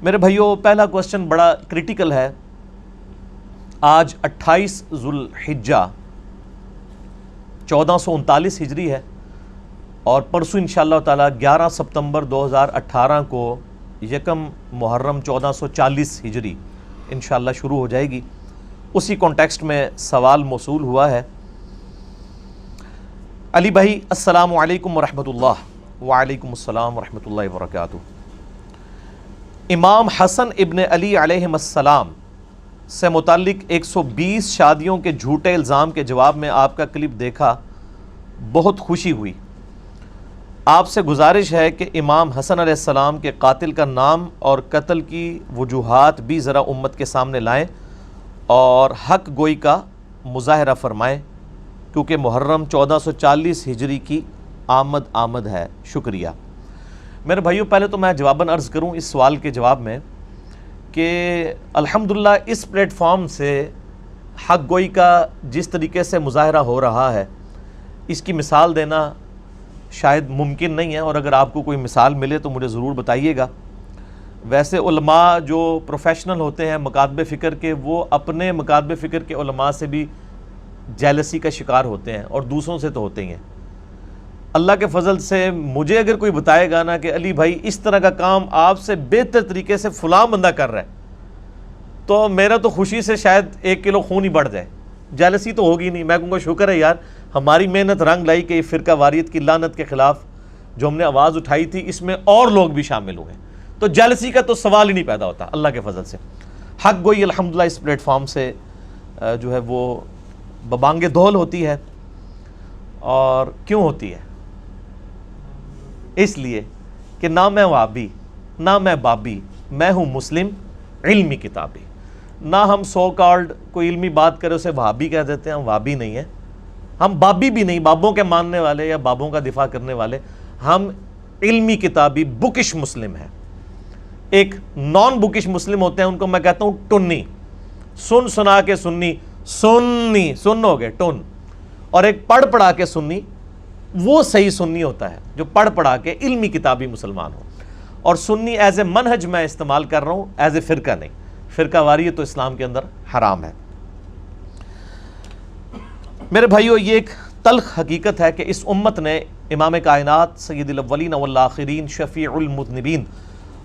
میرے بھائیوں، پہلا کوسچن بڑا کریٹیکل ہے۔ آج 28 ذوالحجہ 1439 ہجری ہے، اور پرسوں انشاءاللہ تعالی 11 ستمبر 2018 کو یکم محرم 1440 ہجری انشاءاللہ شروع ہو جائے گی۔ اسی کانٹیکسٹ میں سوال موصول ہوا ہے۔ علی بھائی السلام علیکم ورحمۃ اللہ۔ وعلیکم السلام ورحمۃ اللہ وبرکاتہ۔ امام حسن ابن علی علیہ السلام سے متعلق 120 شادیوں کے جھوٹے الزام کے جواب میں آپ کا کلپ دیکھا، بہت خوشی ہوئی۔ آپ سے گزارش ہے کہ امام حسن علیہ السلام کے قاتل کا نام اور قتل کی وجوہات بھی ذرا امت کے سامنے لائیں اور حق گوئی کا مظاہرہ فرمائیں، کیونکہ محرم 1440 ہجری کی آمد ہے۔ شکریہ۔ میرے بھائیوں، پہلے تو میں جواباً عرض کروں اس سوال کے جواب میں کہ الحمدللہ اس پلیٹ فارم سے حق گوئی کا جس طریقے سے مظاہرہ ہو رہا ہے، اس کی مثال دینا شاید ممکن نہیں ہے، اور اگر آپ کو کوئی مثال ملے تو مجھے ضرور بتائیے گا۔ ویسے علماء جو پروفیشنل ہوتے ہیں مکاتب فکر کے، وہ اپنے مکاتب فکر کے علماء سے بھی جیلسی کا شکار ہوتے ہیں، اور دوسروں سے تو ہوتے ہی ہیں۔ اللہ کے فضل سے مجھے اگر کوئی بتائے گا نا کہ علی بھائی اس طرح کا کام آپ سے بہتر طریقے سے فلاں بندہ کر رہا ہے، تو میرا تو خوشی سے شاید 1 کلو خون ہی بڑھ جائے۔ جیلسی تو ہوگی نہیں، میں کہوں گا شکر ہے یار، ہماری محنت رنگ لائی کہ یہ فرقہ واریت کی لعنت کے خلاف جو ہم نے آواز اٹھائی تھی، اس میں اور لوگ بھی شامل ہوئے، تو جیلسی کا تو سوال ہی نہیں پیدا ہوتا اللہ کے فضل سے۔ حق گوئی الحمدللہ اس پلیٹ فارم سے جو ہے وہ ببانگ دول ہوتی ہے، اور کیوں ہوتی ہے؟ اس لیے کہ نہ میں وابی نہ میں بابی، میں ہوں مسلم علمی کتابی۔ نہ ہم سو کالڈ کوئی علمی بات کرے اسے وہابی کہہ دیتے ہیں، ہم وہابی نہیں ہیں، ہم بابی بھی نہیں، بابوں کے ماننے والے یا بابوں کا دفاع کرنے والے، ہم علمی کتابی بکش مسلم ہیں۔ ایک نان بکش مسلم ہوتے ہیں، ان کو میں کہتا ہوں ٹنی، سن سنا کے سنی، سنی سن ہو گئے ٹن، اور ایک پڑھ پڑھا کے سنی، وہ صحیح سنی ہوتا ہے جو پڑھ پڑھا کے علمی کتابی مسلمان ہو۔ اور سنی ایز اے منہج میں استعمال کر رہا ہوں، ایز اے فرقہ نہیں۔ فرقہ واریت تو اسلام کے اندر حرام ہے۔ میرے بھائیو، یہ ایک تلخ حقیقت ہے کہ اس امت نے امام کائنات سید الاولین والآخرین شفیع المذنبین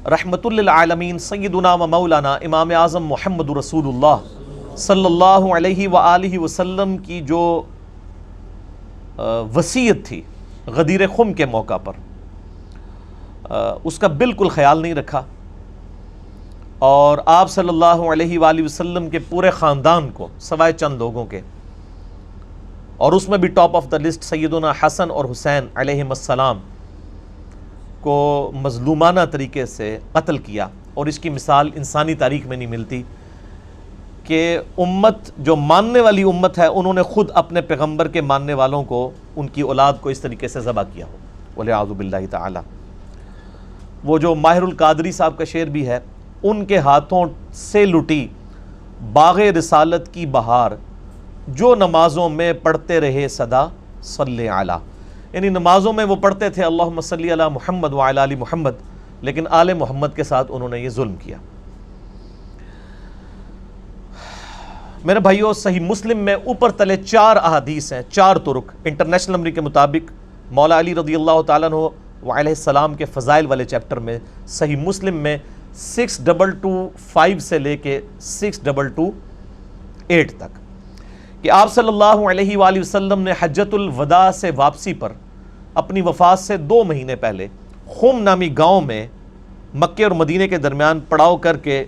رحمت للعالمین سیدنا و مولانا امام اعظم محمد رسول اللہ صلی اللہ علیہ وآلہ وسلم کی جو وصیت تھی غدیر خم کے موقع پر، اس کا بالکل خیال نہیں رکھا، اور آپ صلی اللہ علیہ وآلہ وسلم کے پورے خاندان کو سوائے چند لوگوں کے، اور اس میں بھی ٹاپ آف دا لسٹ سیدنا حسن اور حسین علیہم السلام کو مظلومانہ طریقے سے قتل کیا۔ اور اس کی مثال انسانی تاریخ میں نہیں ملتی کہ امت جو ماننے والی امت ہے، انہوں نے خود اپنے پیغمبر کے ماننے والوں کو، ان کی اولاد کو اس طریقے سے ذبح کیا ہو، والعیاذ باللہ تعالی۔ وہ جو ماہر القادری صاحب کا شعر بھی ہے، ان کے ہاتھوں سے لٹی باغ رسالت کی بہار، جو نمازوں میں پڑھتے رہے صدا صلی علی، یعنی نمازوں میں وہ پڑھتے تھے اللہم صلی علی محمد وعلی آل محمد، لیکن آل محمد کے ساتھ انہوں نے یہ ظلم کیا۔ میرے بھائیوں، صحیح مسلم میں اوپر تلے 4 احادیث ہیں، 4 طرق انٹرنیشنل نمبر کے مطابق۔ مولا علی رضی اللہ تعالیٰ عنہ وعلیہ السلام کے فضائل والے چیپٹر میں صحیح مسلم میں 6225 سے لے کے 6228 تک کہ آپ صلی اللہ علیہ وآلہ وسلم نے حجۃ الوداع سے واپسی پر اپنی وفات سے 2 مہینے پہلے خم نامی گاؤں میں مکے اور مدینے کے درمیان پڑاؤ کر کے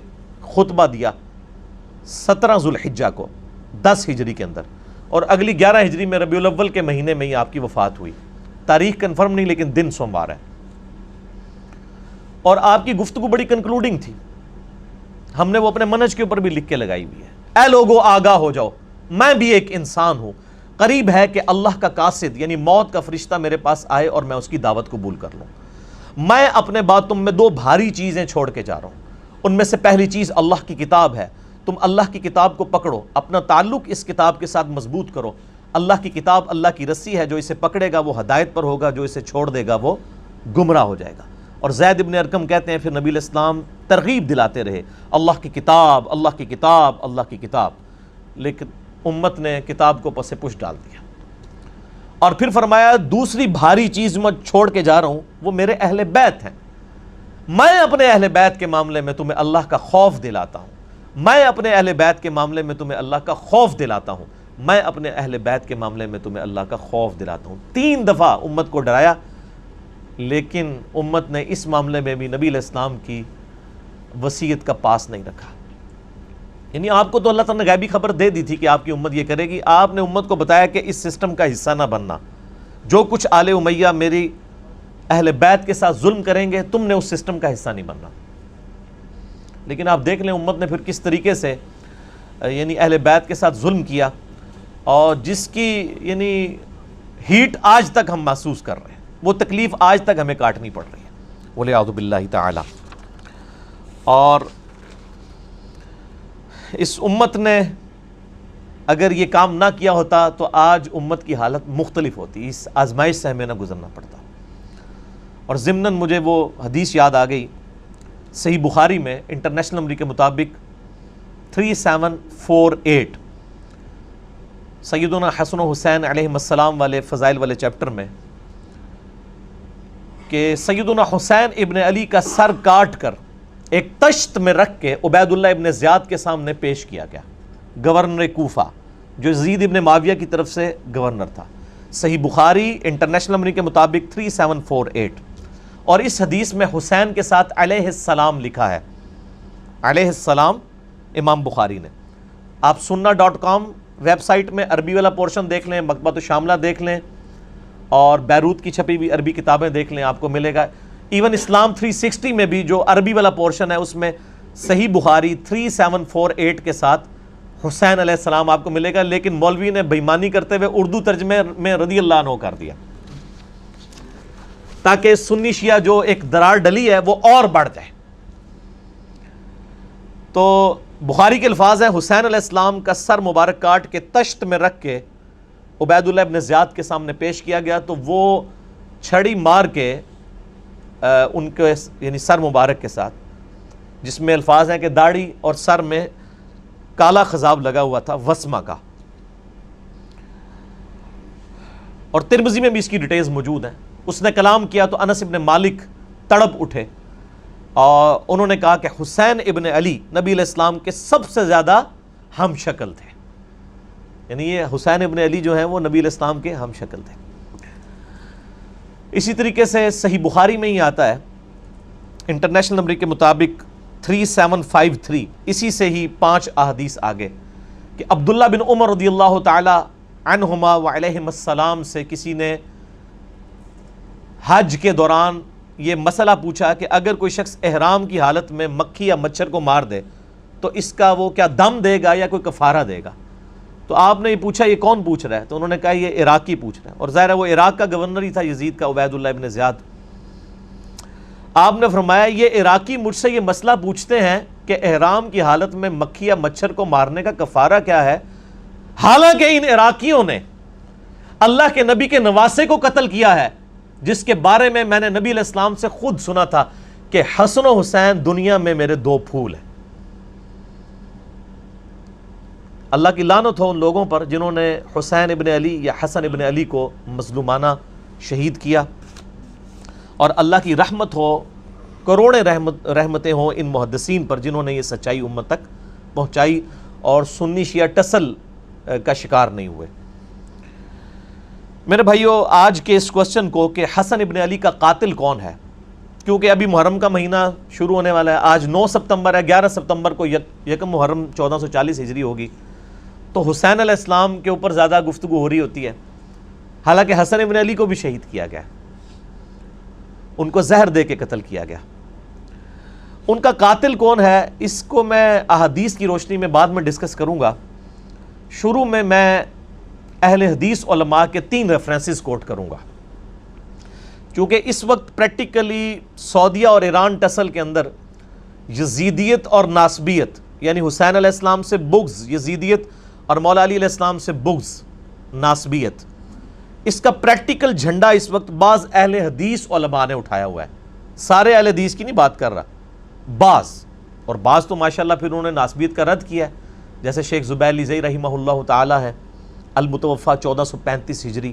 خطبہ دیا 17 ذوالحجہ کو 10 ہجری کے اندر، اور اگلی 11 ہجری میں ربیع الاول کے مہینے میں ہی آپ کی وفات ہوئی۔ تاریخ کنفرم نہیں، لیکن دن سوموار ہے، اور آپ کی گفتگو بڑی کنکلوڈنگ تھی۔ ہم نے وہ اپنے منہج کے اوپر بھی لکھ کے لگائی ہوئی ہے۔ اے لوگو آگاہ ہو جاؤ، میں بھی ایک انسان ہوں، قریب ہے کہ اللہ کا قاصد یعنی موت کا فرشتہ میرے پاس آئے اور میں اس کی دعوت قبول کر لوں۔ میں اپنے بعد تم میں 2 بھاری چیزیں چھوڑ کے جا رہا ہوں، ان میں سے پہلی چیز اللہ کی کتاب ہے۔ تم اللہ کی کتاب کو پکڑو، اپنا تعلق اس کتاب کے ساتھ مضبوط کرو۔ اللہ کی کتاب اللہ کی رسی ہے، جو اسے پکڑے گا وہ ہدایت پر ہوگا، جو اسے چھوڑ دے گا وہ گمراہ ہو جائے گا۔ اور زید ابن ارقم کہتے ہیں پھر نبی علیہ السلام ترغیب دلاتے رہے، اللہ کی کتاب، اللہ کی کتاب، اللہ کی کتاب، لیکن امت نے کتاب کو پس پش ڈال دیا۔ اور پھر فرمایا دوسری بھاری چیز میں چھوڑ کے جا رہا ہوں، وہ میرے اہل بیت ہیں، میں اپنے اہل بیت کے معاملے میں تمہیں اللہ کا خوف دلاتا ہوں، میں اپنے اہل بیت کے معاملے میں تمہیں اللہ کا خوف دلاتا ہوں، میں اپنے اہل بیت کے معاملے میں تمہیں اللہ کا خوف دلاتا ہوں۔ 3 دفعہ امت کو ڈرایا، لیکن امت نے اس معاملے میں بھی نبی علیہ السلام کی وصیت کا پاس نہیں رکھا۔ یعنی آپ کو تو اللہ تعالیٰ نے غیبی خبر دے دی تھی کہ آپ کی امت یہ کرے گی، آپ نے امت کو بتایا کہ اس سسٹم کا حصہ نہ بننا، جو کچھ آل امیہ میری اہل بیت کے ساتھ ظلم کریں گے تم نے اس سسٹم کا حصہ نہیں بننا۔ لیکن آپ دیکھ لیں امت نے پھر کس طریقے سے یعنی اہل بیت کے ساتھ ظلم کیا، اور جس کی یعنی ہیٹ آج تک ہم محسوس کر رہے ہیں، وہ تکلیف آج تک ہمیں کاٹنی پڑ رہی ہے، وَلِعَوْذُ بِاللَّهِ تعالی۔ اور اس امت نے اگر یہ کام نہ کیا ہوتا تو آج امت کی حالت مختلف ہوتی، اس آزمائش سے ہمیں نہ گزرنا پڑتا۔ اور ضمناً مجھے وہ حدیث یاد آ گئی صحیح بخاری میں انٹرنیشنل نمبر کے مطابق 3748 سیدنا حسن و حسین علیہم السلام والے فضائل والے چیپٹر میں، کہ سیدنا حسین ابن علی کا سر کاٹ کر ایک تشت میں رکھ کے عبید اللہ ابن زیاد کے سامنے پیش کیا گیا، گورنر کوفہ جو یزید ابن معاویہ کی طرف سے گورنر تھا۔ صحیح بخاری انٹرنیشنل نمبر کے مطابق 3748، اور اس حدیث میں حسین کے ساتھ علیہ السلام لکھا ہے، علیہ السلام امام بخاری نے۔ آپ sunna.com ویب سائٹ میں عربی والا پورشن دیکھ لیں، مکتبۃ الشاملہ دیکھ لیں، اور بیروت کی چھپی ہوئی عربی کتابیں دیکھ لیں، آپ کو ملے گا۔ ایون اسلام 360 میں بھی جو عربی والا پورشن ہے اس میں صحیح بخاری 3748 کے ساتھ حسین علیہ السلام آپ کو ملے گا، لیکن مولوی نے بےایمانی کرتے ہوئے اردو ترجمے میں رضی اللہ عنہ کر دیا، تاکہ سنی شیعہ جو ایک درار ڈلی ہے وہ اور بڑھ جائے۔ تو بخاری کے الفاظ ہیں حسین علیہ السلام کا سر مبارک کاٹ کے تشت میں رکھ کے عبید اللہ ابن زیاد کے سامنے پیش کیا گیا، تو وہ چھڑی مار کے ان کے یعنی سر مبارک کے ساتھ، جس میں الفاظ ہیں کہ داڑھی اور سر میں کالا خضاب لگا ہوا تھا وسمہ کا، اور ترمذی میں بھی اس کی ڈیٹیلز موجود ہیں۔ اس نے کلام کیا تو انس ابن مالک تڑپ اٹھے، اور انہوں نے کہا کہ حسین ابن علی نبی علیہ السلام کے سب سے زیادہ ہم شکل تھے، یعنی یہ حسین ابن علی جو ہیں وہ نبی علیہ السلام کے ہم شکل تھے۔ اسی طریقے سے صحیح بخاری میں ہی آتا ہے انٹرنیشنل نمبر کے مطابق 3753، اسی سے ہی 5 احادیث آگے، کہ عبداللہ بن عمر رضی اللہ تعالی عنہما وعلیہم السلام سے کسی نے حج کے دوران یہ مسئلہ پوچھا کہ اگر کوئی شخص احرام کی حالت میں مکھی یا مچھر کو مار دے تو اس کا وہ کیا دم دے گا یا کوئی کفارہ دے گا؟ تو آپ نے یہ پوچھا یہ کون پوچھ رہا ہے؟ تو انہوں نے کہا یہ عراقی پوچھ رہا ہے، اور ظاہر ہے وہ عراق کا گورنر ہی تھا یزید کا، عبید اللہ ابن زیاد۔ آپ نے فرمایا یہ عراقی مجھ سے یہ مسئلہ پوچھتے ہیں کہ احرام کی حالت میں مکھی یا مچھر کو مارنے کا کفارہ کیا ہے، حالانکہ ان عراقیوں نے اللہ کے نبی کے نواسے کو قتل کیا ہے، جس کے بارے میں نے نبی علیہ السلام سے خود سنا تھا کہ حسن و حسین دنیا میں میرے 2 پھول ہیں۔ اللہ کی لعنت ہو ان لوگوں پر جنہوں نے حسین ابن علی یا حسن ابن علی کو مظلومانہ شہید کیا، اور اللہ کی رحمت ہو، کروڑیں رحمتیں ہوں ان محدثین پر جنہوں نے یہ سچائی امت تک پہنچائی اور سنی شیعہ ٹسل کا شکار نہیں ہوئے۔ میرے بھائیو، آج کے اس کوسچن کو کہ حسن ابن علی کا قاتل کون ہے، کیونکہ ابھی محرم کا مہینہ شروع ہونے والا ہے، آج 9 ستمبر ہے، 11 ستمبر کو یکم محرم 1440 ہجری ہوگی، تو حسین علیہ السلام کے اوپر زیادہ گفتگو ہو رہی ہوتی ہے، حالانکہ حسن ابن علی کو بھی شہید کیا گیا، ان کو زہر دے کے قتل کیا گیا۔ ان کا قاتل کون ہے اس کو میں احادیث کی روشنی میں بعد میں ڈسکس کروں گا۔ شروع میں اہل حدیث علماء کے 3 ریفرنسز کوٹ کروں گا، چونکہ اس وقت پریکٹیکلی سعودیہ اور ایران ٹسل کے اندر یزیدیت اور ناسبیت، یعنی حسین علیہ السلام سے بغض یزیدیت اور مولا علی علیہ السلام سے بغض ناسبیت، اس کا پریکٹیکل جھنڈا اس وقت بعض اہل حدیث علماء نے اٹھایا ہوا ہے، سارے اہل حدیث کی نہیں بات کر رہا، بعض، اور بعض تو ماشاءاللہ پھر انہوں نے ناسبیت کا رد کیا ہے، جیسے شیخ زبیر لیزئی رحمہ اللہ تعالی ہے، المتوفی 1435 ہجری،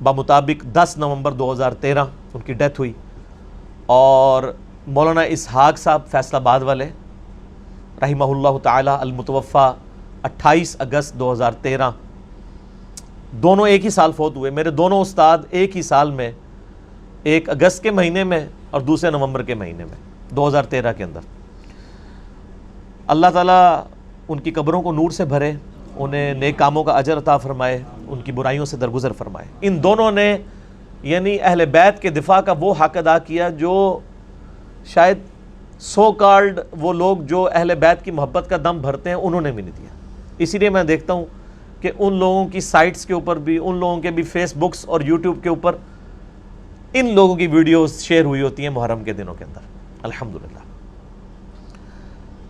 بمطابق 10 نومبر 2013 ان کی ڈیتھ ہوئی، اور مولانا اسحاق صاحب فیصل آباد والے رحمہ اللہ تعالی المتوفی 28 اگست 2013، دونوں ایک ہی سال فوت ہوئے۔ میرے دونوں استاد ایک ہی سال میں، ایک اگست کے مہینے میں اور دوسرے نومبر کے مہینے میں 2013 کے اندر۔ اللہ تعالیٰ ان کی قبروں کو نور سے بھرے، انہیں نیک کاموں کا اجر عطا فرمائے، ان کی برائیوں سے درگزر فرمائے۔ ان دونوں نے یعنی اہل بیت کے دفاع کا وہ حق ادا کیا جو شاید سو کالڈ وہ لوگ جو اہل بیت کی محبت کا دم بھرتے ہیں انہوں نے بھی نہیں دیا۔ اسی لیے میں دیکھتا ہوں کہ ان لوگوں کی سائٹس کے اوپر بھی، ان لوگوں کے بھی فیس بکس اور یوٹیوب کے اوپر ان لوگوں کی ویڈیوز شیئر ہوئی ہوتی ہیں محرم کے دنوں کے اندر، الحمدللہ۔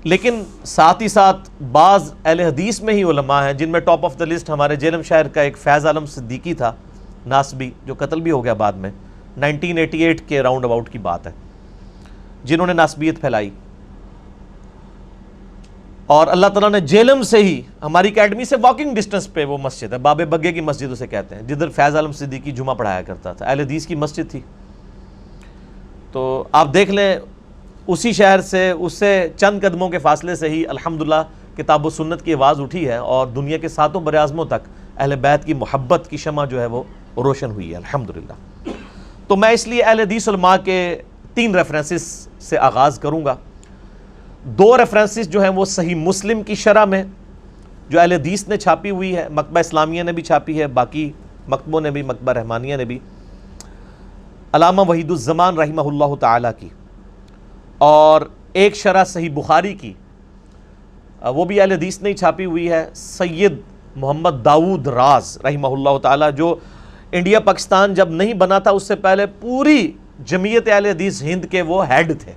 لیکن ساتھ ہی ساتھ بعض اہل حدیث میں ہی علماء ہیں جن میں ٹاپ آف دا لسٹ ہمارے جیلم شہر کا ایک فیض عالم صدیقی تھا، ناسبی، جو قتل بھی ہو گیا بعد میں، 1988 کے راؤنڈ اباؤٹ کی بات ہے، جنہوں نے ناسبیت پھیلائی۔ اور اللہ تعالیٰ نے جیلم سے ہی، ہماری اکیڈمی سے واکنگ ڈسٹنس پہ وہ مسجد ہے، باب بگے کی مسجد اسے کہتے ہیں، جدھر فیض عالم صدیقی جمعہ پڑھایا کرتا تھا، اہل حدیث کی مسجد تھی۔ تو آپ دیکھ لیں اسی شہر سے، اس سے چند قدموں کے فاصلے سے ہی الحمدللہ کتاب و سنت کی آواز اٹھی ہے، اور دنیا کے 7 براعظموں تک اہل بیت کی محبت کی شمع جو ہے وہ روشن ہوئی ہے الحمدللہ۔ تو میں اس لیے اہل حدیث علماء کے 3 ریفرنسز سے آغاز کروں گا۔ 2 ریفرنسز جو ہیں وہ صحیح مسلم کی شرح میں جو اہل حدیث نے چھاپی ہوئی ہے، مکتبہ اسلامیہ نے بھی چھاپی ہے، باقی مکتبوں نے بھی، مکتبہ رحمانیہ نے بھی، علامہ وحید الزمان رحمہ اللہ تعالی کی، اور ایک شرح صحیح بخاری کی، وہ بھی اہل حدیث نے چھاپی ہوئی ہے، سید محمد داؤد راز رحمہ اللہ تعالی، جو انڈیا پاکستان جب نہیں بنا تھا اس سے پہلے پوری جمعیت اہل حدیث ہند کے وہ ہیڈ تھے۔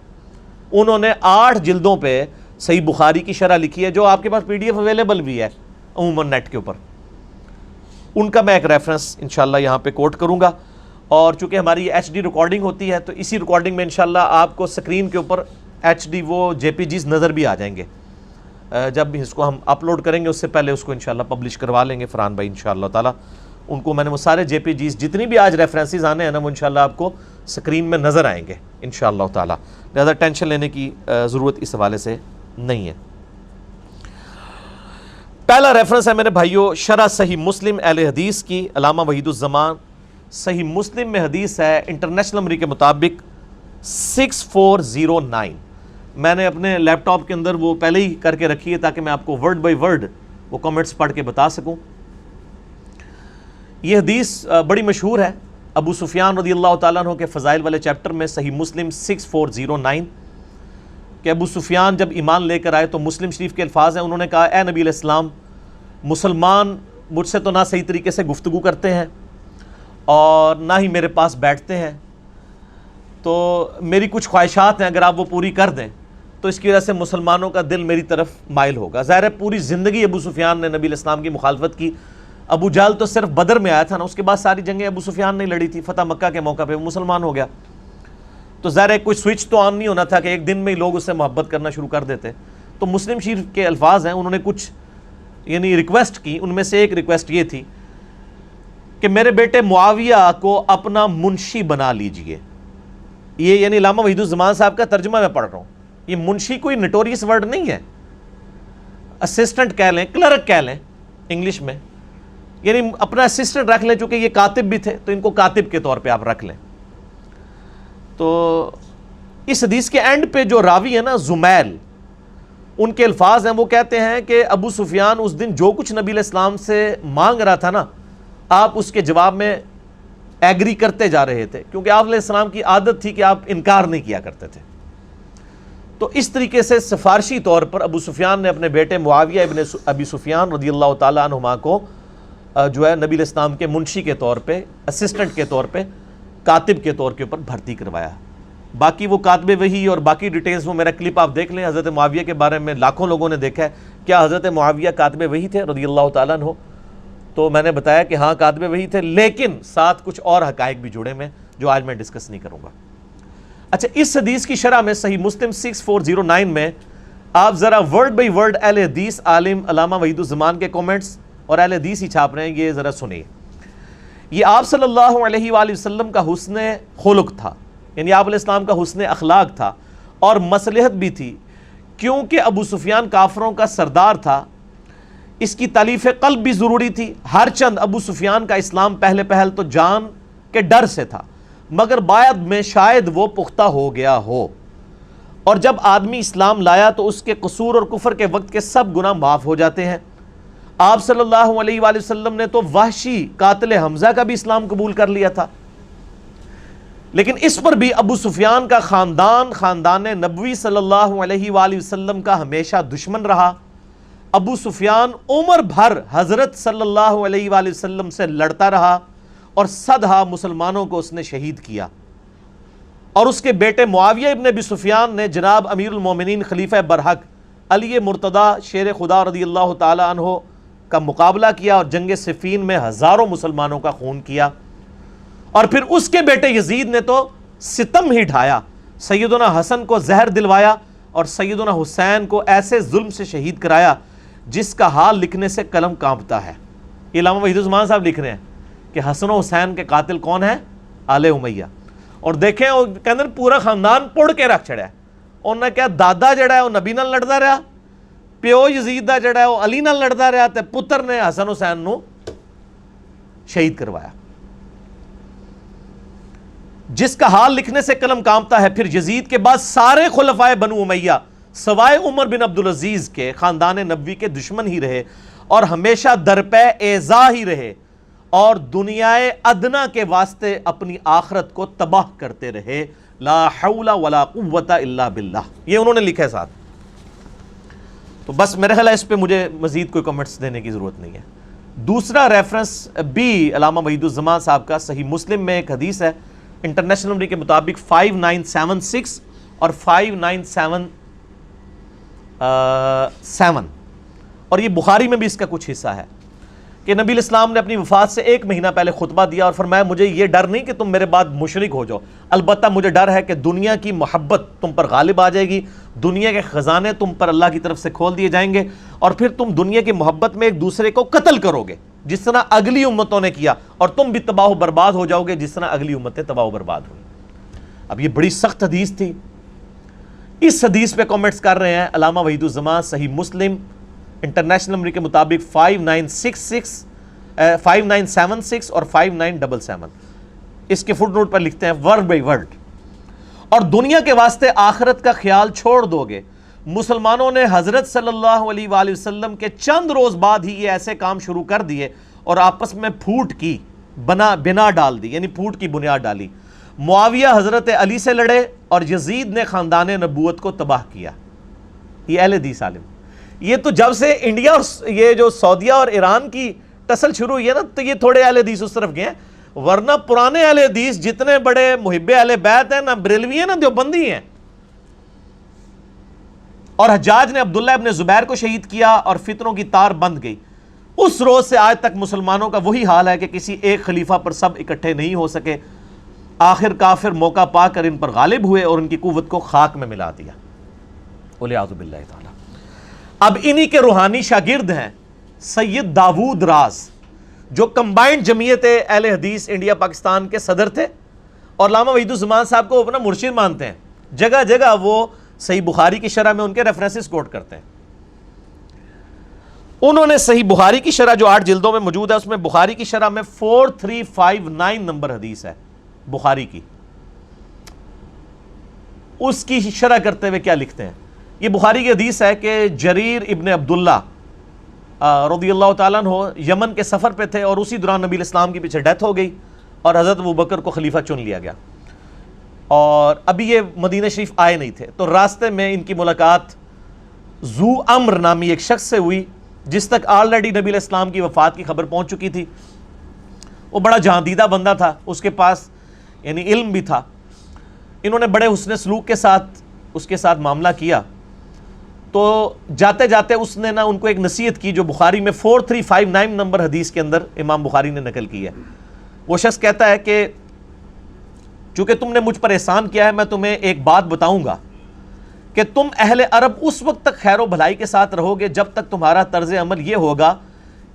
انہوں نے 8 جلدوں پہ صحیح بخاری کی شرح لکھی ہے، جو آپ کے پاس PDF اویلیبل بھی ہے عموماً نیٹ کے اوپر۔ ان کا میں ایک ریفرنس انشاءاللہ یہاں پہ کوٹ کروں گا، اور چونکہ ہماری HD ریکارڈنگ ہوتی ہے تو اسی ریکارڈنگ میں انشاءاللہ آپ کو سکرین کے اوپر HD وہ JPGs نظر بھی آ جائیں گے۔ جب اس کو ہم اپلوڈ کریں گے اس سے پہلے اس کو انشاءاللہ پبلش کروا لیں گے فرحان بھائی انشاءاللہ تعالی۔ ان کو میں نے وہ سارے JPGs جتنی بھی آج ریفرنسز آنے ہیں نا وہ انشاءاللہ آپ کو سکرین میں نظر آئیں گے انشاءاللہ تعالی، لہذا ٹینشن لینے کی ضرورت اس حوالے سے نہیں ہے۔ پہلا ریفرنس ہے میرے بھائیو شرح صحیح مسلم اہل حدیث کی، علامہ وحید الزمان۔ صحیح مسلم میں حدیث ہے انٹرنیشنل نمبر کے مطابق 6409۔ میں نے اپنے لیپ ٹاپ کے اندر وہ پہلے ہی کر کے رکھی ہے تاکہ میں آپ کو ورڈ بائی ورڈ وہ کامنٹس پڑھ کے بتا سکوں۔ یہ حدیث بڑی مشہور ہے، ابو سفیان رضی اللہ تعالیٰ عنہ کے فضائل والے چیپٹر میں صحیح مسلم 6409 کہ ابو سفیان جب ایمان لے کر آئے تو مسلم شریف کے الفاظ ہیں، انہوں نے کہا اے نبی علیہ السلام، مسلمان مجھ سے تو نہ صحیح طریقے سے گفتگو کرتے ہیں اور نہ ہی میرے پاس بیٹھتے ہیں، تو میری کچھ خواہشات ہیں، اگر آپ وہ پوری کر دیں تو اس کی وجہ سے مسلمانوں کا دل میری طرف مائل ہوگا۔ ظاہر ہے پوری زندگی ابو سفیان نے نبی علیہ السلام کی مخالفت کی۔ ابو جہل تو صرف بدر میں آیا تھا نا، اس کے بعد ساری جنگیں ابو سفیان نے لڑی تھی، فتح مکہ کے موقع پہ وہ مسلمان ہو گیا، تو ظاہر ہے کوئی سوئچ تو آن نہیں ہونا تھا کہ ایک دن میں ہی لوگ اس سے محبت کرنا شروع کر دیتے۔ تو مسلم شریف کے الفاظ ہیں، انہوں نے کچھ یعنی ریکویسٹ کی، ان میں سے ایک ریکویسٹ یہ تھی کہ میرے بیٹے معاویہ کو اپنا منشی بنا لیجئے۔ یہ یعنی علامہ وحید الزمان صاحب کا ترجمہ میں پڑھ رہا ہوں، یہ منشی کوئی نٹوریس ورڈ نہیں ہے، اسسٹنٹ کہہ لیں، کلرک کہہ لیں انگلش میں، یعنی اپنا اسسٹنٹ رکھ لیں، چونکہ یہ کاتب بھی تھے تو ان کو کاتب کے طور پہ آپ رکھ لیں۔ تو اس حدیث کے اینڈ پہ جو راوی ہے نا زمیل، ان کے الفاظ ہیں، وہ کہتے ہیں کہ ابو سفیان اس دن جو کچھ نبی علیہ السلام سے مانگ رہا تھا نا، آپ اس کے جواب میں ایگری کرتے جا رہے تھے، کیونکہ آپ علیہ السلام کی عادت تھی کہ آپ انکار نہیں کیا کرتے تھے۔ تو اس طریقے سے سفارشی طور پر ابو سفیان نے اپنے بیٹے معاویہ ابن ابی سفیان رضی اللہ تعالیٰ عنہما کو جو ہے نبی علیہ السلام کے منشی کے طور پہ، اسسٹنٹ کے طور پہ، کاتب کے طور کے اوپر بھرتی کروایا۔ باقی وہ کاتب وحی اور باقی ڈیٹیلز وہ میرا کلپ آپ دیکھ لیں، حضرت معاویہ کے بارے میں لاکھوں لوگوں نے دیکھا ہے، کیا حضرت معاویہ کاتب وحی تھے رضی اللہ تعالیٰ عنہ؟ تو میں نے بتایا کہ ہاں کاتب وحی تھے، لیکن ساتھ کچھ اور حقائق بھی جڑے میں جو آج میں ڈسکس نہیں کروں گا۔ اچھا اس حدیث کی شرح میں صحیح مسلم 6409 میں آپ ذرا ورڈ بائی ورڈ اہل حدیث عالم علامہ وحید الزمان کے کومنٹس اور اہل حدیث ہی چھاپ رہے ہیں، یہ ذرا سنیے. یہ آپ صلی اللہ علیہ وآلہ وسلم کا حسن خلق تھا، یعنی آپ علیہ السلام کا حسن اخلاق تھا اور مصلحت بھی تھی، کیونکہ ابو سفیان کافروں کا سردار تھا. اس کی تالیف قلب بھی ضروری تھی، ہر چند ابو سفیان کا اسلام پہلے پہل تو جان کے ڈر سے تھا، مگر بعد میں شاید وہ پختہ ہو گیا ہو، اور جب آدمی اسلام لایا تو اس کے قصور اور کفر کے وقت کے سب گناہ معاف ہو جاتے ہیں. آپ صلی اللہ علیہ وآلہ وسلم نے تو وحشی قاتل حمزہ کا بھی اسلام قبول کر لیا تھا، لیکن اس پر بھی ابو سفیان کا خاندان نبوی صلی اللہ علیہ وآلہ وسلم کا ہمیشہ دشمن رہا. ابو سفیان عمر بھر حضرت صلی اللہ علیہ وآلہ وسلم سے لڑتا رہا اور صدہا مسلمانوں کو اس نے شہید کیا، اور اس کے بیٹے معاویہ ابن ابی سفیان نے جناب امیر المومنین خلیفہ برحق علی مرتضیٰ شیر خدا رضی اللہ تعالی عنہ کا مقابلہ کیا اور جنگ صفین میں ہزاروں مسلمانوں کا خون کیا. اور پھر اس کے بیٹے یزید نے تو ستم ہی ڈھایا، سیدنا حسن کو زہر دلوایا اور سیدنا حسین کو ایسے ظلم سے شہید کرایا جس کا حال لکھنے سے قلم کانپتا ہے. علامہ وحید الزمان صاحب لکھ رہے ہیں کہ حسن و حسین کے قاتل کون ہیں؟ آل امیہ. اور دیکھیں وہ کہندے پورا خاندان پڑ کے رکھ چھڑیا ہے. انہوں نے کہا دادا جڑا ہے وہ نبی نال لڑتا رہا، پیو یزید دا جڑا ہے وہ علی نال لڑتا رہا، تے پتر نے حسن حسین نو شہید کروایا، جس کا حال لکھنے سے قلم کانپتا ہے. پھر یزید کے بعد سارے خلفائے بنو امیہ سوائے عمر بن عبدالعزیز کے خاندان نبوی کے دشمن ہی رہے اور ہمیشہ درپے ایذا ہی رہے، اور دنیائے ادنا کے واسطے اپنی آخرت کو تباہ کرتے رہے. لا حول ولا قوت الا باللہ، یہ انہوں نے لکھا ہے ساتھ. تو بس میرے خیال ہے اس پہ مجھے مزید کوئی کمنٹس دینے کی ضرورت نہیں ہے. دوسرا ریفرنس بھی علامہ وحید الزمان صاحب کا صحیح مسلم میں ایک حدیث ہے، انٹرنیشنل نمبر کے مطابق 5976 اور 5977، اور یہ بخاری میں بھی اس کا کچھ حصہ ہے کہ نبی علیہ السلام نے اپنی وفات سے 1 مہینہ پہلے خطبہ دیا اور فرمایا مجھے یہ ڈر نہیں کہ تم میرے بعد مشرک ہو جاؤ، البتہ مجھے ڈر ہے کہ دنیا کی محبت تم پر غالب آ جائے گی، دنیا کے خزانے تم پر اللہ کی طرف سے کھول دیے جائیں گے، اور پھر تم دنیا کی محبت میں ایک دوسرے کو قتل کرو گے جس طرح اگلی امتوں نے کیا، اور تم بھی تباہ و برباد ہو جاؤ گے جس طرح اگلی امتیں تباہ و برباد ہوئی. اب یہ بڑی سخت حدیث تھی. اس حدیث پہ کامنٹس کر رہے ہیں علامہ وحید الزمان صحیح مسلم انٹرنیشنل نمبر کے مطابق 5976 اور 5977. اس کے فٹ نوٹ پر لکھتے ہیں ورڈ بائی ورڈ، اور دنیا کے واسطے آخرت کا خیال چھوڑ دو گے. مسلمانوں نے حضرت صلی اللہ علیہ وآلہ وسلم کے چند روز بعد ہی یہ ایسے کام شروع کر دیے اور آپس میں پھوٹ کی بنا ڈال دی، یعنی پھوٹ کی بنیاد ڈالی. معاویہ حضرت علی سے لڑے اور یزید نے خاندان نبوت کو تباہ کیا. یہ اہل حدیث عالم. یہ تو جب سے انڈیا اور یہ جو سعودیہ اور ایران کی ٹسل شروع ہوئی ہے نا، تو یہ تھوڑے اہل حدیث اس طرف گئے ہیں، ورنہ پرانے اہل حدیث جتنے بڑے محب اہل بیت ہیں، نہ بریلوی ہیں نہ دیوبندی ہیں. اور حجاج نے عبداللہ ابن زبیر کو شہید کیا اور فتنوں کی تار بند گئی. اس روز سے آج تک مسلمانوں کا وہی حال ہے کہ کسی ایک خلیفہ پر سب اکٹھے نہیں ہو سکے. آخر کافر موقع پا کر ان پر غالب ہوئے اور ان کی قوت کو خاک میں ملا دیا. والعیاذ باللہ تعالی. اب انہی کے روحانی شاگرد ہیں سید داود راز، جو کمبائنڈ جمعیت اہل حدیث انڈیا پاکستان کے صدر تھے اور علامہ وحید الزمان صاحب کو اپنا مرشد مانتے ہیں. جگہ جگہ وہ صحیح بخاری کی شرح میں ان کے ریفرنسز کوٹ کرتے ہیں. انہوں نے صحیح بخاری کی شرح جو 8 جلدوں میں موجود ہے، اس میں بخاری کی شرح میں 4359 نمبر حدیث ہے بخاری کی. اس کی شرح کرتے ہوئے کیا لکھتے ہیں؟ یہ بخاری کی حدیث ہے کہ جریر ابن عبداللہ رضی اللہ تعالیٰ عنہ یمن کے سفر پہ تھے اور اسی دوران نبی الاسلام کی پیچھے ڈیتھ ہو گئی اور حضرت ابوبکر کو خلیفہ چن لیا گیا، اور ابھی یہ مدینہ شریف آئے نہیں تھے. تو راستے میں ان کی ملاقات ذو امر نامی ایک شخص سے ہوئی جس تک آلریڈی نبی علیہ السلام کی وفات کی خبر پہنچ چکی تھی. وہ بڑا جہاندیدہ بندہ تھا، اس کے پاس یعنی علم بھی تھا. انہوں نے بڑے حسن سلوک کے ساتھ اس کے ساتھ معاملہ کیا. تو جاتے جاتے اس نے نا ان کو ایک نصیحت کی جو بخاری میں 4359 نمبر حدیث کے اندر امام بخاری نے نقل کی ہے. وہ شخص کہتا ہے کہ چونکہ تم نے مجھ پر احسان کیا ہے، میں تمہیں ایک بات بتاؤں گا کہ تم اہل عرب اس وقت تک خیر و بھلائی کے ساتھ رہو گے جب تک تمہارا طرز عمل یہ ہوگا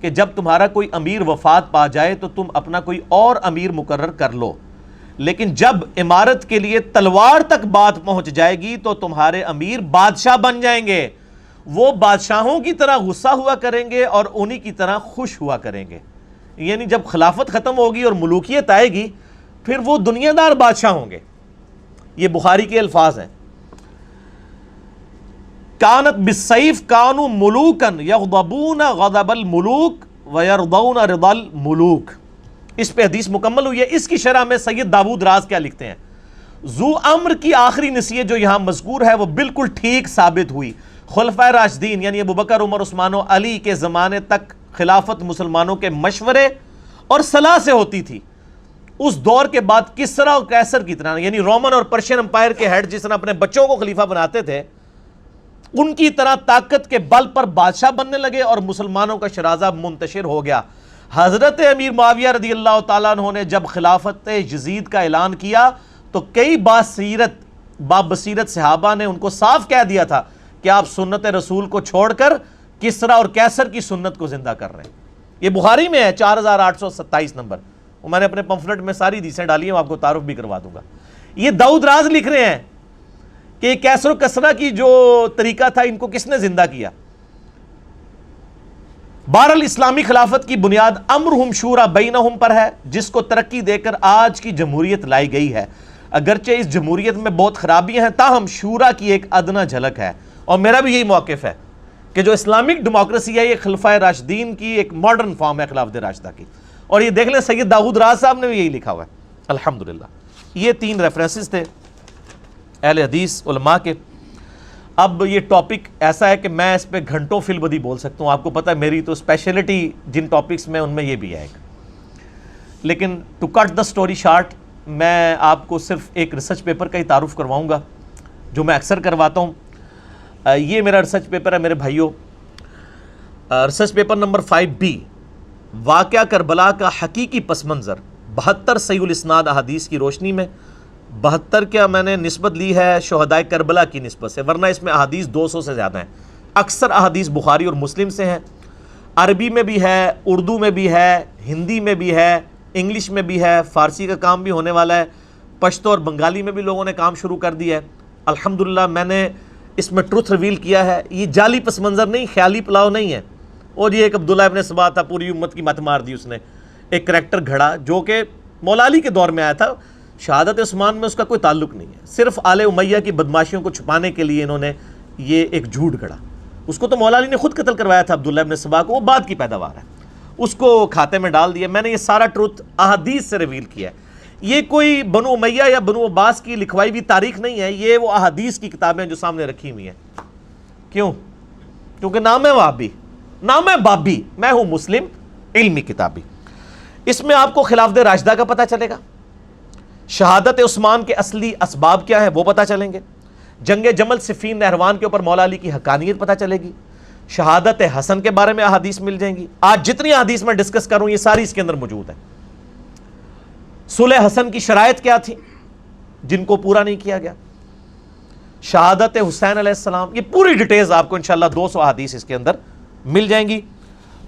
کہ جب تمہارا کوئی امیر وفات پا جائے تو تم اپنا کوئی اور امیر مقرر کر لو، لیکن جب امارت کے لیے تلوار تک بات پہنچ جائے گی تو تمہارے امیر بادشاہ بن جائیں گے، وہ بادشاہوں کی طرح غصہ ہوا کریں گے اور انہی کی طرح خوش ہوا کریں گے۔ یعنی جب خلافت ختم ہوگی اور ملوکیت آئے گی پھر وہ دنیا دار بادشاہ ہوں گے۔ یہ بخاری کے الفاظ ہیں۔ کانت بالسیف کانوا ملوکا یغضبون غضب الملوک ویرضون رضا الملوک۔ اس پہ حدیث مکمل ہوئی ہے۔ اس کی شرح میں سید داود راز کیا لکھتے ہیں؟ ذو امر کی آخری نصیحت جو یہاں مذکور ہے وہ بالکل ٹھیک ثابت ہوئی۔ خلفائے راشدین یعنی ابوبکر، عمر، عثمان و علی کے زمانے تک خلافت مسلمانوں کے مشورے اور صلاح سے ہوتی تھی۔ اس دور کے بعد کسرا اور قیصر کی طرح یعنی رومن اور پرشین امپائر کے ہیڈ جس طرح اپنے بچوں کو خلیفہ بناتے تھے، ان کی طرح طاقت کے بل پر بادشاہ بننے لگے اور مسلمانوں کا شرازہ منتشر ہو گیا۔ حضرت امیر معاویہ رضی اللہ تعالیٰ عنہ نے جب خلافت یزید کا اعلان کیا تو کئی بابصیرت صحابہ نے ان کو صاف کہہ دیا تھا کہ آپ سنت رسول کو چھوڑ کر کسرا اور قیصر کی سنت کو زندہ کر رہے ہیں۔ یہ بخاری میں ہے 4827 نمبر، وہ میں نے اپنے پمفلٹ میں ساری حدیثیں ڈالی ہیں، آپ کو تعارف بھی کروا دوں گا۔ یہ داؤد راز لکھ رہے ہیں کہ قیصر و کسرا کی جو طریقہ تھا ان کو کس نے زندہ کیا۔ بہرحال اسلامی خلافت کی بنیاد امرہم شورا بینہم پر ہے، جس کو ترقی دے کر آج کی جمہوریت لائی گئی ہے۔ اگرچہ اس جمہوریت میں بہت خرابیاں ہیں تاہم شورا کی ایک ادنا جھلک ہے، اور میرا بھی یہی موقف ہے کہ جو اسلامک ڈیموکریسی ہے یہ خلفائے راشدین کی ایک ماڈرن فارم ہے خلافت راشدہ کی، اور یہ دیکھ لیں سید داؤد راز صاحب نے بھی یہی لکھا ہوا ہے الحمدللہ۔ یہ 3 ریفرنسز تھے اہل حدیث علماء کے۔ اب یہ ٹاپک ایسا ہے کہ میں اس پہ گھنٹوں فی البدی بول سکتا ہوں، آپ کو پتہ ہے میری تو اسپیشلٹی جن ٹاپکس میں ان میں یہ بھی ہے ایک، لیکن to cut the story short میں آپ کو صرف ایک ریسرچ پیپر کا ہی تعارف کرواؤں گا جو میں اکثر کرواتا ہوں۔ یہ میرا ریسرچ پیپر ہے میرے بھائیوں، ریسرچ پیپر نمبر 5B، واقعہ کربلا کا حقیقی پس منظر 72 صحیح الاسناد احادیث کی روشنی میں۔ 72 کیا میں نے نسبت لی ہے شہدائے کربلا کی نسبت سے، ورنہ اس میں احادیث 200 سے زیادہ ہیں۔ اکثر احادیث بخاری اور مسلم سے ہیں، عربی میں بھی ہے، اردو میں بھی ہے، ہندی میں بھی ہے، انگلش میں بھی ہے، فارسی کا کام بھی ہونے والا ہے، پشتو اور بنگالی میں بھی لوگوں نے کام شروع کر دیا ہے الحمدللہ۔ میں نے اس میں ٹروتھ ریویل کیا ہے، یہ جعلی پس منظر نہیں، خیالی پلاؤ نہیں ہے۔ اور یہ ایک عبداللہ ابن سبا تھا، پوری امت کی مت مار دی اس نے، ایک کریکٹر گھڑا جو کہ مولا علی کے دور میں آیا تھا، شہادت عثمان میں اس کا کوئی تعلق نہیں ہے، صرف آل امیہ کی بدماشیوں کو چھپانے کے لیے انہوں نے یہ ایک جھوٹ گھڑا۔ اس کو تو مولا علی نے خود قتل کروایا تھا عبداللہ ابن سبا کو، وہ بعد کی پیداوار ہے، اس کو کھاتے میں ڈال دیا۔ میں نے یہ سارا ٹروتھ احادیث سے ریویل کیا ہے، یہ کوئی بنو امیہ یا بنو عباس کی لکھوائی ہوئی تاریخ نہیں ہے، یہ وہ احادیث کی کتابیں جو سامنے رکھی ہوئی ہیں۔ کیوں؟ کیونکہ نام ہے وہابی، نام ہے بابی، میں ہوں مسلم علمی کتابی۔ اس میں آپ کو خلافت راشدہ کا پتہ چلے گا، شہادت عثمان کے اصلی اسباب کیا ہے وہ پتہ چلیں گے، جنگ جمل صفین نہروان کے اوپر مولا علی کی حقانیت پتہ چلے گی، شہادت حسن کے بارے میں احادیث مل جائیں گی۔ آج جتنی احادیث میں ڈسکس کروں یہ ساری اس کے اندر موجود ہے۔ صلح حسن کی شرائط کیا تھی جن کو پورا نہیں کیا گیا، شہادت حسین علیہ السلام، یہ پوری ڈیٹیلز آپ کو انشاءاللہ 200 احادیث اس کے اندر مل جائیں گی۔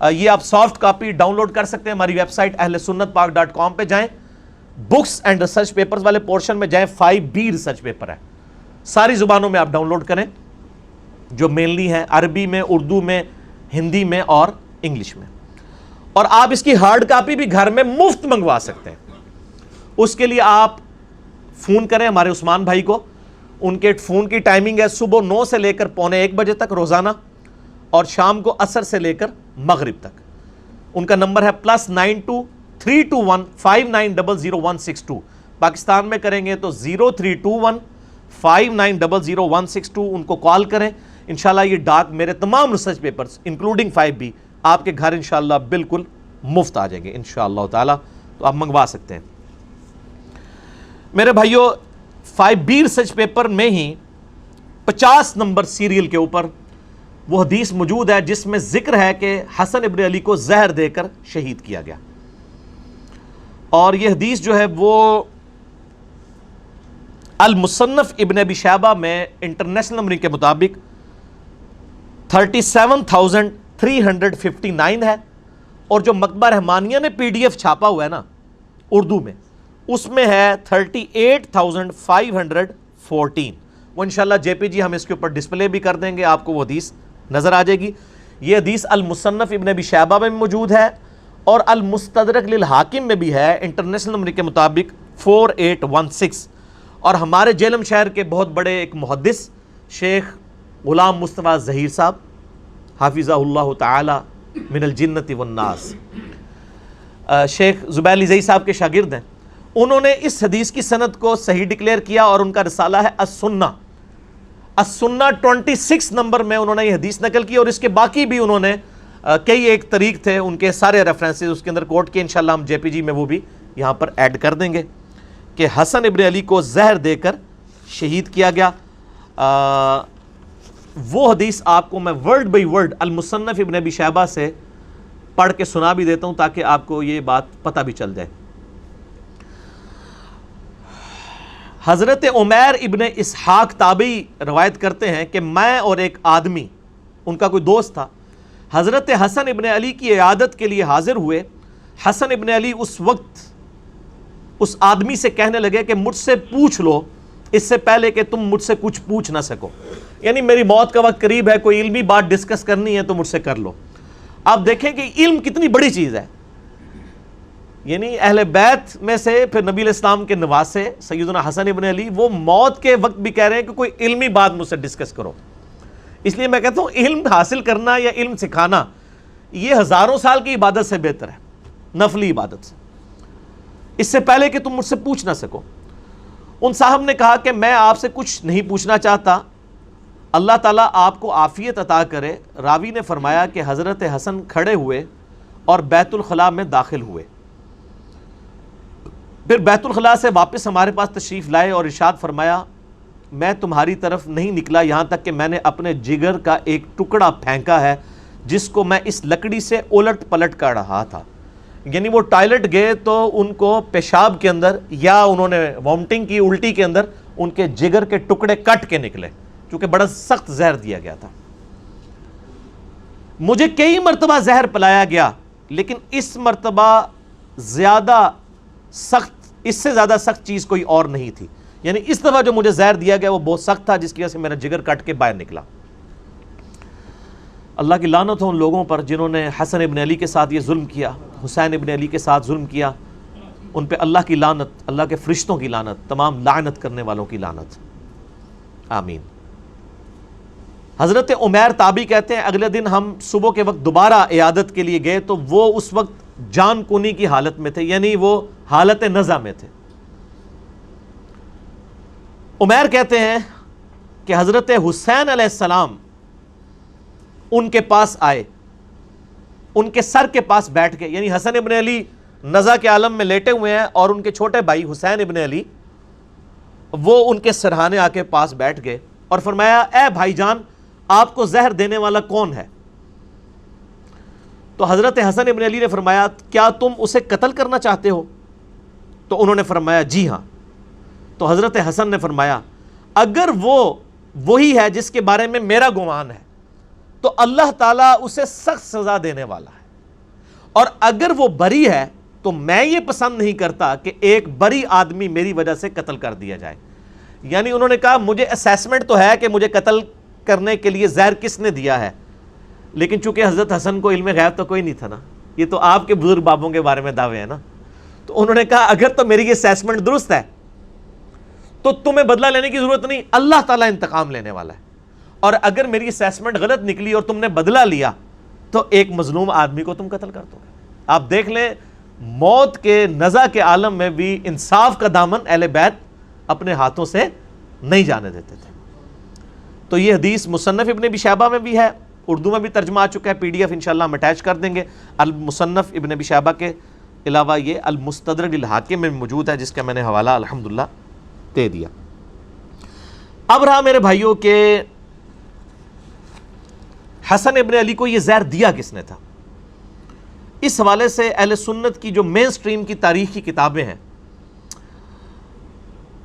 یہ آپ سافٹ کاپی ڈاؤن لوڈ کر سکتے ہیں ہماری ویب سائٹ ahlsunnatpak.com پہ جائیں، بکس اینڈ ریسرچ پیپرز والے پورشن میں جائیں، 5B ریسرچ پیپر ہے، ساری زبانوں میں آپ ڈاؤن لوڈ کریں جو مینلی ہیں، عربی میں، اردو میں، ہندی میں اور انگلش میں، اور آپ اس کی ہارڈ کاپی بھی گھر میں مفت منگوا سکتے ہیں۔ اس کے لیے آپ فون کریں ہمارے عثمان بھائی کو، ان کے فون کی ٹائمنگ ہے صبح 9 سے لے کر 12:45 بجے تک روزانہ، اور شام کو عصر سے لے کر مغرب تک۔ ان کا نمبر ہے +92 321 5900 پاکستان میں کریں گے تو 0321 5900 ان کو کال کریں۔ انشاءاللہ یہ ڈاک میرے تمام ریسرچ پیپرز انکلوڈنگ 5B آپ کے گھر انشاءاللہ بالکل مفت آ جائیں گے انشاءاللہ تعالی، تو آپ منگوا سکتے ہیں۔ میرے بھائیو 5B ریسرچ پیپر میں ہی 50 نمبر سیریل کے اوپر وہ حدیث موجود ہے جس میں ذکر ہے کہ حسن ابن علی کو زہر دے کر شہید کیا گیا، اور یہ حدیث جو ہے وہ المصنف ابن ابی شیبہ میں انٹرنیشنل نمبرنگ کے مطابق 37,359 ہے، اور جو مکتبہ رحمانیہ نے PDF چھاپا ہوا ہے نا اردو میں، اس میں ہے 38,514۔ وہ انشاءاللہ JPG ہم اس کے اوپر ڈسپلے بھی کر دیں گے، آپ کو وہ حدیث نظر آ جائے گی۔ یہ حدیث المصنف ابن ابی شیبہ میں موجود ہے اور المستدرک للحاکم میں بھی ہے انٹرنیشنل نمبر کے مطابق 4816۔ اور ہمارے جہلم شہر کے بہت بڑے ایک محدث شیخ غلام مصطفیٰ ظہیر صاحب حافظہ اللہ تعالی من الجنت والناس، شیخ زبیر علی ظہیر صاحب کے شاگرد ہیں، انہوں نے اس حدیث کی سند کو صحیح ڈکلیئر کیا، اور ان کا رسالہ ہے السنہ 26 نمبر میں انہوں نے یہ حدیث نقل کی، اور اس کے باقی بھی انہوں نے کئی ایک طریق تھے ان کے سارے ریفرنسز اس کے اندر کوٹ کیے، انشاءاللہ ہم JPG میں وہ بھی یہاں پر ایڈ کر دیں گے کہ حسن ابن علی کو زہر دے کر شہید کیا گیا۔ وہ حدیث آپ کو میں ورڈ بائی ورڈ المصنف ابن ابی شیبہ سے پڑھ کے سنا بھی دیتا ہوں تاکہ آپ کو یہ بات پتہ بھی چل جائے۔ حضرت عمیر ابن اسحاق تابعی روایت کرتے ہیں کہ میں اور ایک آدمی، ان کا کوئی دوست تھا، حضرت حسن ابن علی کی عیادت کے لیے حاضر ہوئے۔ حسن ابن علی اس وقت اس آدمی سے کہنے لگے کہ مجھ سے پوچھ لو اس سے پہلے کہ تم مجھ سے کچھ پوچھ نہ سکو، یعنی میری موت کا وقت قریب ہے، کوئی علمی بات ڈسکس کرنی ہے تو مجھ سے کر لو۔ آپ دیکھیں کہ علم کتنی بڑی چیز ہے، یعنی اہل بیت میں سے پھر نبی علیہ السلام کے نواسے سیدنا حسن ابن علی، وہ موت کے وقت بھی کہہ رہے ہیں کہ کوئی علمی بات مجھ سے ڈسکس کرو۔ اس لیے میں کہتا ہوں علم حاصل کرنا یا علم سکھانا یہ ہزاروں سال کی عبادت سے بہتر ہے، نفلی عبادت سے، اس سے پہلے کہ تم مجھ سے پوچھ نہ سکو۔ ان صاحب نے کہا کہ میں آپ سے کچھ نہیں پوچھنا چاہتا، اللہ تعالیٰ آپ کو عافیت عطا کرے۔ راوی نے فرمایا کہ حضرت حسن کھڑے ہوئے اور بیت الخلاء میں داخل ہوئے، پھر بیت الخلاء سے واپس ہمارے پاس تشریف لائے اور ارشاد فرمایا میں تمہاری طرف نہیں نکلا یہاں تک کہ میں نے اپنے جگر کا ایک ٹکڑا پھینکا ہے جس کو میں اس لکڑی سے الٹ پلٹ کر رہا تھا۔ یعنی وہ ٹائلٹ گئے تو ان کو پیشاب کے اندر یا انہوں نے وامٹنگ کی، الٹی کے اندر ان کے جگر کے ٹکڑے کٹ کے نکلے، چونکہ بڑا سخت زہر دیا گیا تھا۔ مجھے کئی مرتبہ زہر پلایا گیا لیکن اس مرتبہ زیادہ سخت، اس سے زیادہ سخت چیز کوئی اور نہیں تھی، یعنی اس دفعہ جو مجھے زہر دیا گیا وہ بہت سخت تھا جس کی وجہ سے میرا جگر کٹ کے باہر نکلا۔ اللہ کی لعنت ہو ان لوگوں پر جنہوں نے حسن ابن علی کے ساتھ یہ ظلم کیا، حسین ابن علی کے ساتھ ظلم کیا، ان پہ اللہ کی لعنت، اللہ کے فرشتوں کی لعنت، تمام لعنت کرنے والوں کی لعنت، آمین۔ حضرت عمیر تابعی کہتے ہیں اگلے دن ہم صبح کے وقت دوبارہ عیادت کے لیے گئے تو وہ اس وقت جان کنی کی حالت میں تھے، یعنی وہ حالت نزع میں تھے۔ عمیر کہتے ہیں کہ حضرت حسین علیہ السلام ان کے پاس آئے، ان کے سر کے پاس بیٹھ گئے، یعنی حسن ابن علی نزع کے عالم میں لیٹے ہوئے ہیں اور ان کے چھوٹے بھائی حسین ابن علی وہ ان کے سرہانے آ کے پاس بیٹھ گئے اور فرمایا اے بھائی جان آپ کو زہر دینے والا کون ہے؟ تو حضرت حسن ابن علی نے فرمایا کیا تم اسے قتل کرنا چاہتے ہو؟ تو انہوں نے فرمایا جی ہاں۔ تو حضرت حسن نے فرمایا اگر وہ وہی ہے جس کے بارے میں میرا گمان ہے تو اللہ تعالیٰ اسے سخت سزا دینے والا ہے، اور اگر وہ بری ہے تو میں یہ پسند نہیں کرتا کہ ایک بری آدمی میری وجہ سے قتل کر دیا جائے۔ یعنی انہوں نے کہا مجھے اسیسمنٹ تو ہے کہ مجھے قتل کرنے کے لیے زہر کس نے دیا ہے، لیکن چونکہ حضرت حسن کو علم غیب تو کوئی نہیں تھا نا، یہ تو آپ کے بزرگ بابوں کے بارے میں دعوے ہیں نا، تو انہوں نے کہا اگر تو میری یہ اسیسمنٹ درست ہے تو تمہیں بدلہ لینے کی ضرورت نہیں، اللہ تعالیٰ انتقام لینے والا ہے، اور اگر میری اسیسمنٹ غلط نکلی اور تم نے بدلہ لیا تو ایک مظلوم آدمی کو تم قتل کر دو گے۔ آپ دیکھ لیں موت کے نزع کے عالم میں بھی انصاف کا دامن اہل بیت اپنے ہاتھوں سے نہیں جانے دیتے تھے۔ تو یہ حدیث مصنف ابن ابی شیبہ میں بھی ہے، اردو میں بھی ترجمہ آ چکا ہے، PDF انشاءاللہ ہم اٹیچ کر دیں گے۔ المصنف ابن ابی شیبہ کے علاوہ یہ المستدرک للحاکم میں موجود ہے جس کا میں نے حوالہ الحمدللہ دے دیا۔ اب رہا میرے بھائیوں کہ حسن ابن علی کو یہ زہر دیا کس نے تھا؟ اس حوالے سے اہل سنت کی جو مین سٹریم کی تاریخ کی کتابیں ہیں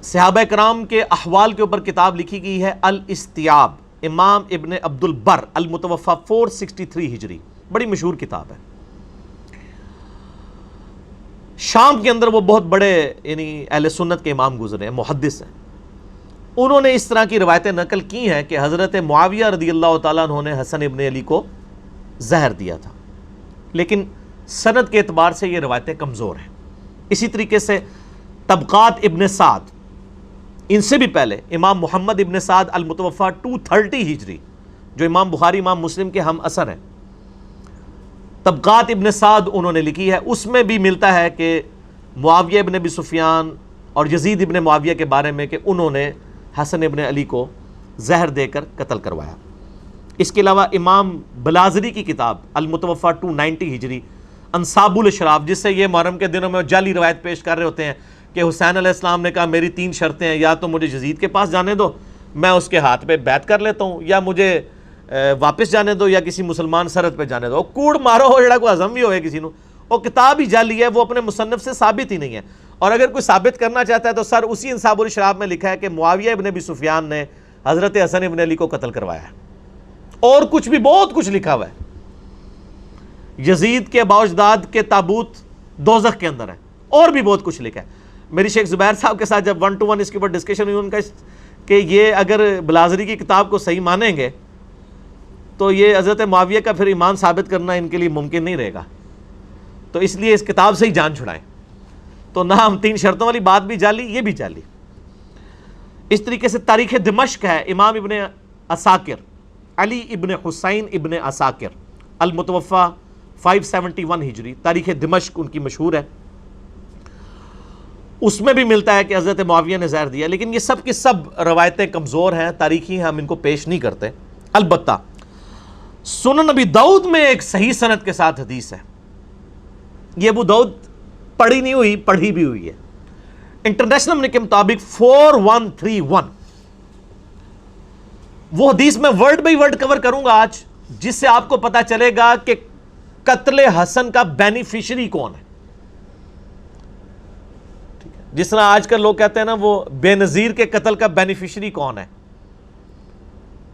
صحابہ کرام کے احوال کے اوپر کتاب لکھی گئی ہے الاستیاب، امام ابن عبد البر، المتوفی 463 ہجری، بڑی مشہور کتاب ہے۔ شام کے اندر وہ بہت بڑے یعنی اہل سنت کے امام گزرے ہیں، محدث ہیں۔ انہوں نے اس طرح کی روایتیں نقل کی ہیں کہ حضرت معاویہ رضی اللہ تعالیٰ عنہ نے حسن ابن علی کو زہر دیا تھا، لیکن سند کے اعتبار سے یہ روایتیں کمزور ہیں۔ اسی طریقے سے طبقات ابن سعد، ان سے بھی پہلے امام محمد ابن سعد المتوفی 230 ہجری، جو امام بخاری امام مسلم کے ہم اثر ہیں، طبقات ابن سعد انہوں نے لکھی ہے، اس میں بھی ملتا ہے کہ معاویہ ابن ابی سفیان اور یزید ابن معاویہ کے بارے میں کہ انہوں نے حسن ابن علی کو زہر دے کر قتل کروایا۔ اس کے علاوہ امام بلازری کی کتاب المتوفی 290 ہجری، انصاب الاشراف، جس سے یہ محرم کے دنوں میں جعلی روایت پیش کر رہے ہوتے ہیں کہ حسین علیہ السلام نے کہا میری 3 شرطیں ہیں، یا تو مجھے یزید کے پاس جانے دو، میں اس کے ہاتھ پہ بیعت کر لیتا ہوں، یا مجھے واپس جانے دو، یا کسی مسلمان سرحد پہ جانے دو۔ کوڑ مارو ہو جڑا کوئی ہضم بھی ہوئے کسی نو، وہ کتاب ہی جعلی ہے، وہ اپنے مصنف سے ثابت ہی نہیں ہے۔ اور اگر کوئی ثابت کرنا چاہتا ہے تو سر اسی انصاب الاشراف میں لکھا ہے کہ معاویہ ابن ابی سفیان نے حضرت حسن ابن علی کو قتل کروایا ہے، اور کچھ بھی بہت کچھ لکھا ہوا ہے۔ یزید کے باوجداد کے تابوت دوزخ کے اندر ہے، اور بھی بہت کچھ لکھا ہے۔ میری شیخ زبیر صاحب کے ساتھ جب 1 to 1 اس کے اوپر ڈسکشن ہوئی، ان کا کہ یہ اگر بلازری کی کتاب کو صحیح مانیں گے تو یہ حضرت معاویہ کا پھر ایمان ثابت کرنا ان کے لیے ممکن نہیں رہے گا، تو اس لیے اس کتاب سے ہی جان چھڑائیں۔ تو نہ ہم 3 شرطوں والی بات بھی جعلی، یہ بھی جعلی۔ اس طریقے سے تاریخ دمشق ہے، امام ابن عساکر، علی ابن حسین ابن عساکر، المتوفی 571 ہجری، تاریخ دمشق ان کی مشہور ہے۔ اس میں بھی ملتا ہے کہ حضرت معاویہ نے زہر دیا، لیکن یہ سب کی سب روایتیں کمزور ہیں، تاریخی ہیں، ہم ان کو پیش نہیں کرتے۔ البتہ سنن ابی داؤد میں ایک صحیح سند کے ساتھ حدیث ہے، یہ ابو داؤد پڑھی نہیں ہوئی، پڑھی بھی ہوئی ہے۔ انٹرنیشنل نمبر کے مطابق 4131، وہ حدیث میں ورڈ بائی ورڈ کور کروں گا آج، جس سے آپ کو پتا چلے گا کہ قتل حسن کا بینیفیشری کون ہے۔ جس طرح آج کل لوگ کہتے ہیں نا وہ بے نظیر کے قتل کا بینیفیشری کون ہے،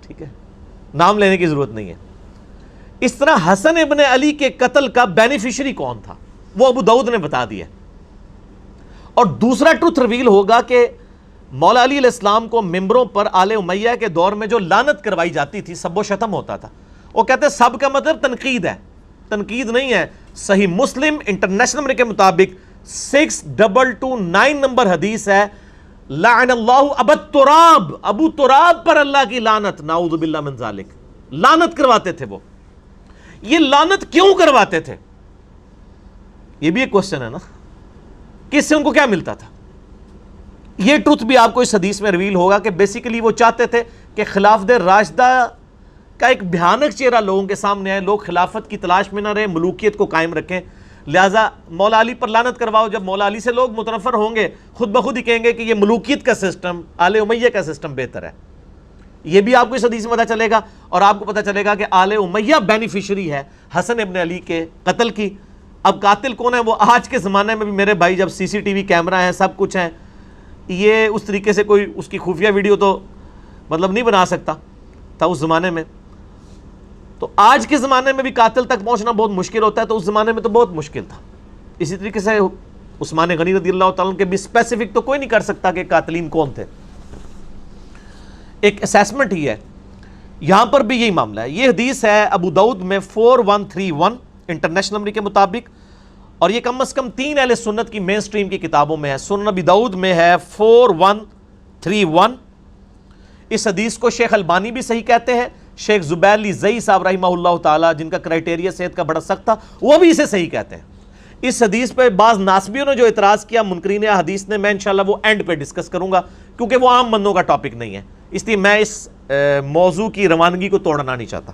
ٹھیک ہے، نام لینے کی ضرورت نہیں ہے۔ اس طرح حسن ابن علی کے قتل کا بینیفیشری کون تھا وہ ابو داؤد نے بتا دیا۔ اور دوسرا ٹروتھ ریویل ہوگا کہ مولا علی علیہ السلام کو ممبروں پر آل امیہ کے دور میں جو لعنت کروائی جاتی تھی، سب و شتم ہوتا تھا، وہ کہتے ہیں سب کا مطلب تنقید ہے، تنقید نہیں ہے۔ صحیح مسلم انٹرنیشنل نمبر کے مطابق 6229 نمبر حدیث ہے، لعن اللہ ابا تراب، ابو تراب پر اللہ کی لعنت، نعوذ باللہ من ذالک، لعنت کرواتے تھے وہ۔ یہ لعنت کیوں کرواتے تھے؟ یہ بھی ایک کوسچن ہے نا، کس سے ان کو کیا ملتا تھا؟ یہ ٹروتھ بھی آپ کو اس حدیث میں ریویل ہوگا کہ بیسیکلی وہ چاہتے تھے کہ خلافت راشدہ کا ایک بھیانک چہرہ لوگوں کے سامنے آئے، لوگ خلافت کی تلاش میں نہ رہے، ملوکیت کو قائم رکھیں، لہٰذا مولا علی پر لعنت کرواؤ۔ جب مولا علی سے لوگ متنفر ہوں گے، خود بخود ہی کہیں گے کہ یہ ملوکیت کا سسٹم، آل امیہ کا سسٹم بہتر ہے۔ یہ بھی آپ کو اس حدیث میں پتہ چلے گا، اور آپ کو پتہ چلے گا کہ آل امیہ بینیفیشری ہے حسن ابن علی کے قتل کی۔ اب قاتل کون ہے؟ وہ آج کے زمانے میں بھی میرے بھائی جب CCTV کیمرہ ہیں، سب کچھ ہیں، یہ اس طریقے سے کوئی اس کی خفیہ ویڈیو تو مطلب نہیں بنا سکتا تھا اس زمانے میں، تو آج کے زمانے میں بھی قاتل تک پہنچنا بہت مشکل ہوتا ہے، تو اس زمانے میں تو بہت مشکل تھا۔ اسی طریقے سے عثمان غنی رضی اللہ تعالیٰ عنہ کے بھی اسپیسیفک تو کوئی نہیں کر سکتا کہ قاتلین کون تھے، ایک اسیسمنٹ ہی ہے۔ یہاں پر بھی یہی معاملہ ہے۔ یہ حدیث ہے ابو داؤد میں 4131 انٹرنیشنل نمبر کے مطابق، اور یہ کم از کم 3 اہل سنت کی مین سٹریم کی کتابوں میں ہے۔ سنن ابی داؤد میں ہے 4131۔ اس حدیث کو شیخ البانی بھی صحیح کہتے ہیں، شیخ زبیر علی زئی صاحب رحمہ اللہ تعالی، جن کا کرائٹیریا صحت کا بڑا سخت تھا، وہ بھی اسے صحیح کہتے ہیں۔ اس حدیث پہ بعض ناسبیوں نے جو اعتراض کیا منکرین حدیث نے، میں انشاءاللہ وہ اینڈ پہ ڈسکس کروں گا، کیونکہ وہ عام بندوں کا ٹاپک نہیں ہے، اس لیے میں اس موضوع کی روانگی کو توڑنا نہیں چاہتا۔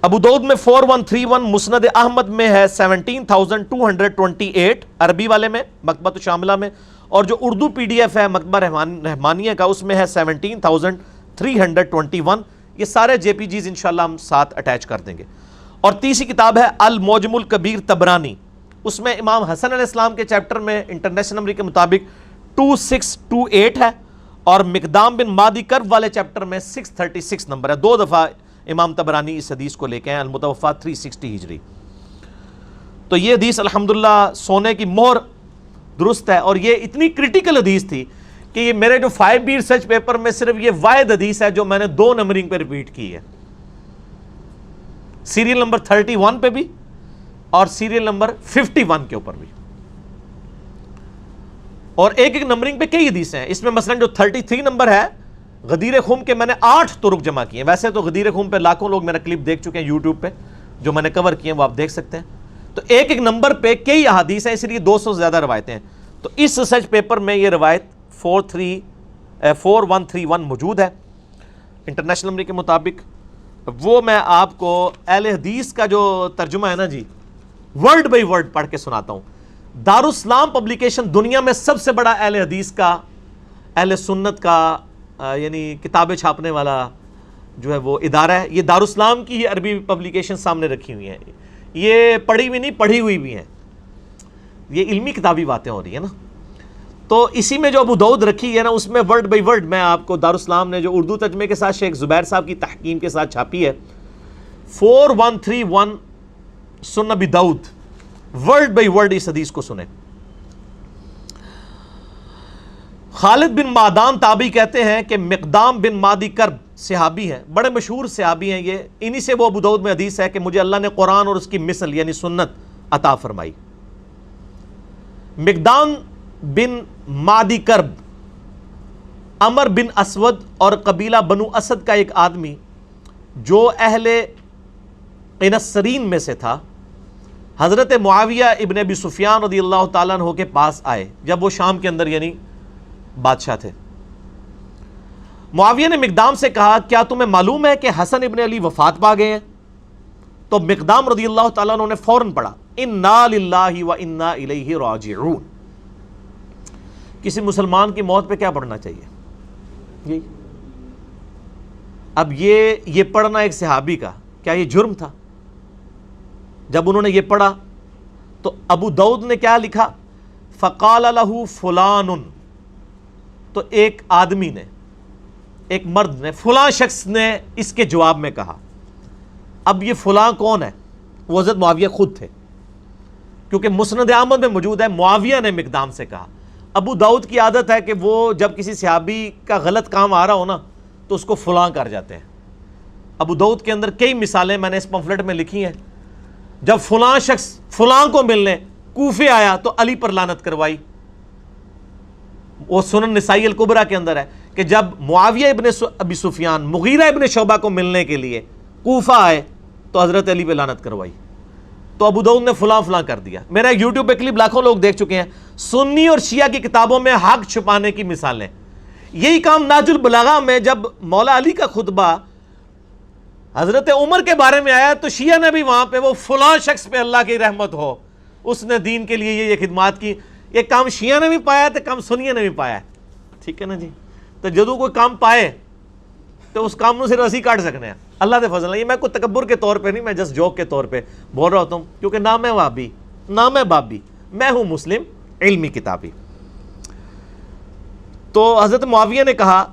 ابو داؤد میں 4131، مسند احمد میں ہے 17228 عربی والے میں، مکتبۃ شاملہ میں، اور جو اردو PDF ہے مکتبہ رحمانیہ کا، اس میں ہے 17321۔ یہ سارے JPGs انشاءاللہ ہم ساتھ اٹیچ کر دیں گے۔ اور تیسری کتاب ہے المعجم الکبیر طبرانی، اس میں امام حسن علیہ السلام کے چیپٹر میں انٹرنیشنل نمبر کے مطابق 2628 ہے اور مقدام بن مادی کرب والے چیپٹر میں 636 نمبر ہے. 2 دفعہ امام طبرانی اس حدیث کو لے کے ہیں, المتوفا 360 ہجری. تو یہ حدیث الحمدللہ سونے کی مہر درست ہے, اور یہ اتنی کرٹیکل حدیث تھی کہ یہ میرے جو 5B ریسرچ پیپر میں صرف یہ واحد حدیث ہے جو میں نے 2 نمبرنگ پہ ریپیٹ کی ہے, سیریل نمبر 31 پہ بھی اور سیریل نمبر 51 کے اوپر بھی, اور ایک ایک نمبرنگ پہ کئی حدیثیں ہیں. اس میں مثلا جو 33 نمبر ہے غدیر خم کے میں نے 8 طرق جمع کیے ہیں. ویسے تو غدیر خم پہ لاکھوں لوگ میرا کلپ دیکھ چکے ہیں یوٹیوب پہ, جو میں نے کور کیے ہیں وہ آپ دیکھ سکتے ہیں. تو ایک ایک نمبر پہ کئی احادیث ہیں, اس لیے 200 سے زیادہ روایتیں ہیں. تو اس ریسرچ پیپر میں یہ روایت 4131 موجود ہے انٹرنیشنل نمبر کے مطابق. وہ میں آپ کو اہل حدیث کا جو ترجمہ ہے نا جی, ورڈ بائی ورڈ پڑھ کے سناتا ہوں. دارالاسلام پبلیکیشن دنیا میں سب سے بڑا اہل حدیث کا, اہل سنت کا یعنی کتابیں چھاپنے والا جو ہے وہ ادارہ ہے. یہ دارالاسلام کی عربی پبلیکیشن سامنے رکھی ہوئی ہیں, یہ پڑھی ہوئی نہیں پڑھی ہوئی بھی ہیں, یہ علمی کتابی باتیں ہو رہی ہیں نا. تو اسی میں جو ابو داؤد رکھی ہے نا, اس میں ورڈ بائی ورڈ میں آپ کو دارالاسلام نے جو اردو ترجمے کے ساتھ شیخ زبیر صاحب کی تحقیم کے ساتھ چھاپی ہے, 4131 سنن ابی داؤد, ورڈ بائی ورڈ اس حدیث کو سنیں. خالد بن معدان تابعی کہتے ہیں کہ مقدام بن مادی کرب صحابی ہیں, بڑے مشہور صحابی ہیں یہ. انہی سے وہ ابو داؤد میں حدیث ہے کہ مجھے اللہ نے قرآن اور اس کی مثل یعنی سنت عطا فرمائی. مقدام بن مادی کرب عمر بن اسود اور قبیلہ بنو اسد کا ایک آدمی جو اہل قنسرین میں سے تھا, حضرت معاویہ ابن ابی سفیان رضی اللہ تعالیٰ عنہ کے پاس آئے جب وہ شام کے اندر یعنی بادشاہ تھے. معاویہ نے مقدام سے کہا کیا تمہیں معلوم ہے کہ حسن ابن علی وفات پا گئے ہیں؟ تو مقدام رضی اللہ تعالیٰ عنہ نے فوراً پڑھا انا للہ و انا الیہ راجعون. کسی مسلمان کی موت پہ کیا پڑھنا چاہیے؟ اب یہ پڑھنا ایک صحابی کا کیا یہ جرم تھا؟ جب انہوں نے یہ پڑھا تو ابو داؤد نے کیا لکھا, فقال لہ فلان, تو ایک آدمی نے, ایک مرد نے, فلاں شخص نے اس کے جواب میں کہا. اب یہ فلاں کون ہے؟ وہ حضرت معاویہ خود تھے, کیونکہ مسند احمد میں موجود ہے معاویہ نے مقدام سے کہا. ابو داؤد کی عادت ہے کہ وہ جب کسی صحابی کا غلط کام آ رہا ہو نا تو اس کو فلاں کر جاتے ہیں. ابو داؤد کے اندر کئی مثالیں میں نے اس پمفلٹ میں لکھی ہیں. جب فلاں شخص فلاں کو ملنے کوفے آیا تو علی پر لعنت کروائی. وہ سنن نسائی الکبریٰ کے اندر ہے کہ جب معاویہ ابن ابی سفیان مغیرہ ابن شعبہ کو ملنے کے لیے کوفہ آئے تو حضرت علی پہ لعنت کروائی. تو ابو داؤد نے فلاں فلاں کر دیا. میرا یوٹیوب پہ کلپ لاکھوں لوگ دیکھ چکے ہیں. سنی اور شیعہ کی کتابوں میں حق چھپانے کی مثالیں. یہی کام ناج البلاغہ میں جب مولا علی کا خطبہ حضرت عمر کے بارے میں آیا تو شیعہ نے بھی وہاں پہ وہ فلاں شخص پہ اللہ کی رحمت ہو, اس نے دین کے لیے یہ خدمات کی. یہ کام شیعہ نے بھی پایا تو کام سنیہ نے بھی پایا. ٹھیک ہے نا جی. تو جدو کوئی کام پائے تو اس کام سے رسی کاٹ سکنے ہیں. اللہ دے فضل. یہ میں کوئی تکبر کے طور پہ نہیں, میں جسٹ جوک کے طور پہ بول رہا ہوتا ہوں, کیونکہ نہ میں وہابی نہ میں بابی, میں ہوں مسلم علمی کتابی. تو حضرت معاویہ نے کہا,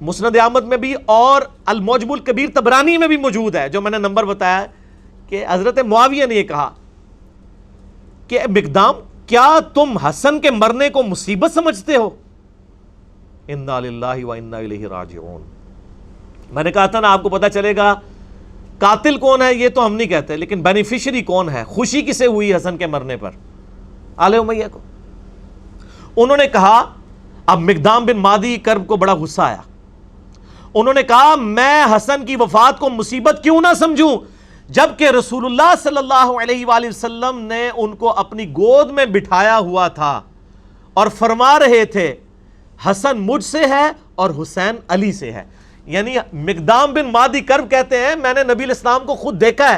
مسند احمد میں بھی اور المعجم الکبیر طبرانی میں بھی موجود ہے جو میں نے نمبر بتایا, کہ حضرت معاویہ نے یہ کہا کہ مقدام کیا تم حسن کے مرنے کو مصیبت سمجھتے ہو؟ انا للہ و انا الیہ راجعون. میں نے کہا تھا نا آپ کو پتا چلے گا قاتل کون ہے یہ تو ہم نہیں کہتے, لیکن بینیفیشری کون ہے, خوشی کسے ہوئی حسن کے مرنے پر؟ آل امیہ کو. انہوں نے کہا, اب مقدام بن مادی کرب کو بڑا غصہ آیا. انہوں نے کہا میں حسن کی وفات کو مصیبت کیوں نہ سمجھوں جبکہ رسول اللہ صلی اللہ علیہ وآلہ وسلم نے ان کو اپنی گود میں بٹھایا ہوا تھا اور فرما رہے تھے حسن مجھ سے ہے اور حسین علی سے ہے. یعنی مقدام بن مادی کرب کہتے ہیں میں نے نبی الاسلام کو خود دیکھا ہے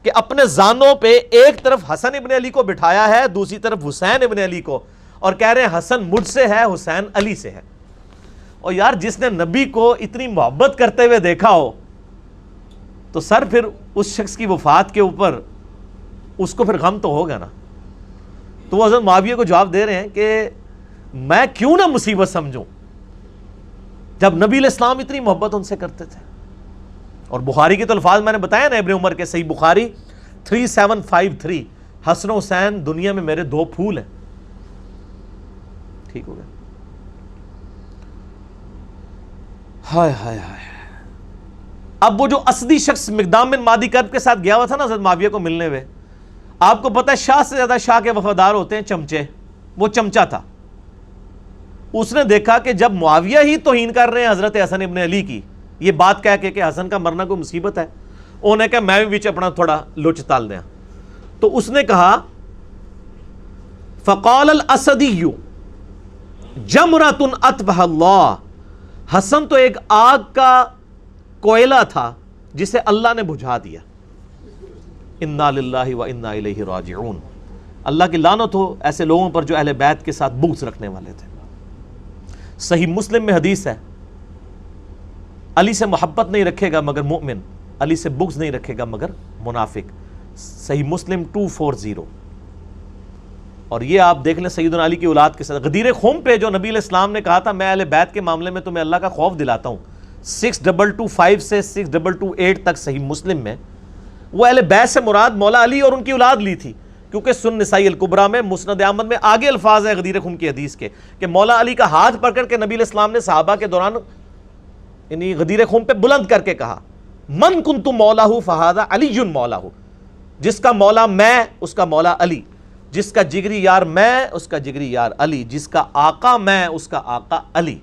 کہ اپنے زانوں پہ ایک طرف حسن ابن علی کو بٹھایا ہے, دوسری طرف حسین ابن علی کو, اور کہہ رہے ہیں حسن مجھ سے ہے حسین علی سے ہے. اور یار جس نے نبی کو اتنی محبت کرتے ہوئے دیکھا ہو تو سر پھر اس شخص کی وفات کے اوپر اس کو پھر غم تو ہوگا نا. تو وہ حضرت معاویہ کو جواب دے رہے ہیں کہ میں کیوں نہ مصیبت سمجھوں جب نبی علیہ السلام اتنی محبت ان سے کرتے تھے. اور بخاری کے تو الفاظ میں نے بتایا نا ابن عمر کے, صحیح بخاری 3753, حسن و حسین دنیا میں میرے 2 پھول ہیں. ٹھیک ہو گیا. ہائے ہائے ہائے. اب وہ جو اسدی شخص مقدام بن مادی کرب کے ساتھ گیا ہوا تھا نا حضرت معاویہ کو ملنے ہوئے, آپ کو پتہ ہے شاہ سے زیادہ شاہ کے وفادار ہوتے ہیں چمچے. وہ چمچا تھا. اس نے دیکھا کہ جب معاویہ ہی توہین کر رہے ہیں حضرت حسن ابن علی کی, یہ بات کہہ کے کہ حسن کا مرنا کوئی مصیبت ہے, انہوں نے کہا میں بھی بیچ اپنا تھوڑا لچ تال دیا. تو اس نے کہا فقال الاسدی جمرۃ اطفأ اللہ, حسن تو ایک آگ کا کوئلہ تھا جسے اللہ نے بجھا دیا. انا للہ و انا الیہ راجعون. اللہ کی لعنت ہو ایسے لوگوں پر جو اہل بیت کے ساتھ بغض رکھنے والے تھے. صحیح مسلم میں حدیث ہے, علی سے محبت نہیں رکھے گا مگر مومن, علی سے بغض نہیں رکھے گا مگر منافق. صحیح مسلم 240. اور یہ آپ دیکھ لیں سیدنا علی کی اولاد کے ساتھ غدیر خم پہ جو نبی علیہ السلام نے کہا تھا میں اہل بیت کے معاملے میں تمہیں اللہ کا خوف دلاتا ہوں, 6225 سے 6228 تک صحیح مسلم میں, وہ اہل بیت سے مراد مولا علی اور ان کی اولاد لی تھی. کیونکہ سن نسائی الکبریٰ میں مسند احمد میں آگے الفاظ ہے غدیر خم کی حدیث کے کہ مولا علی کا ہاتھ پکڑ کے نبی علیہ السلام نے صحابہ کے دوران یعنی غدیر خم پہ بلند کر کے کہا من کنت مولا فہذا علی مولا, جس کا مولا میں اس کا مولا علی, جس کا جگری یار میں اس کا جگری یار علی, جس کا آقا میں اس کا آقا علی.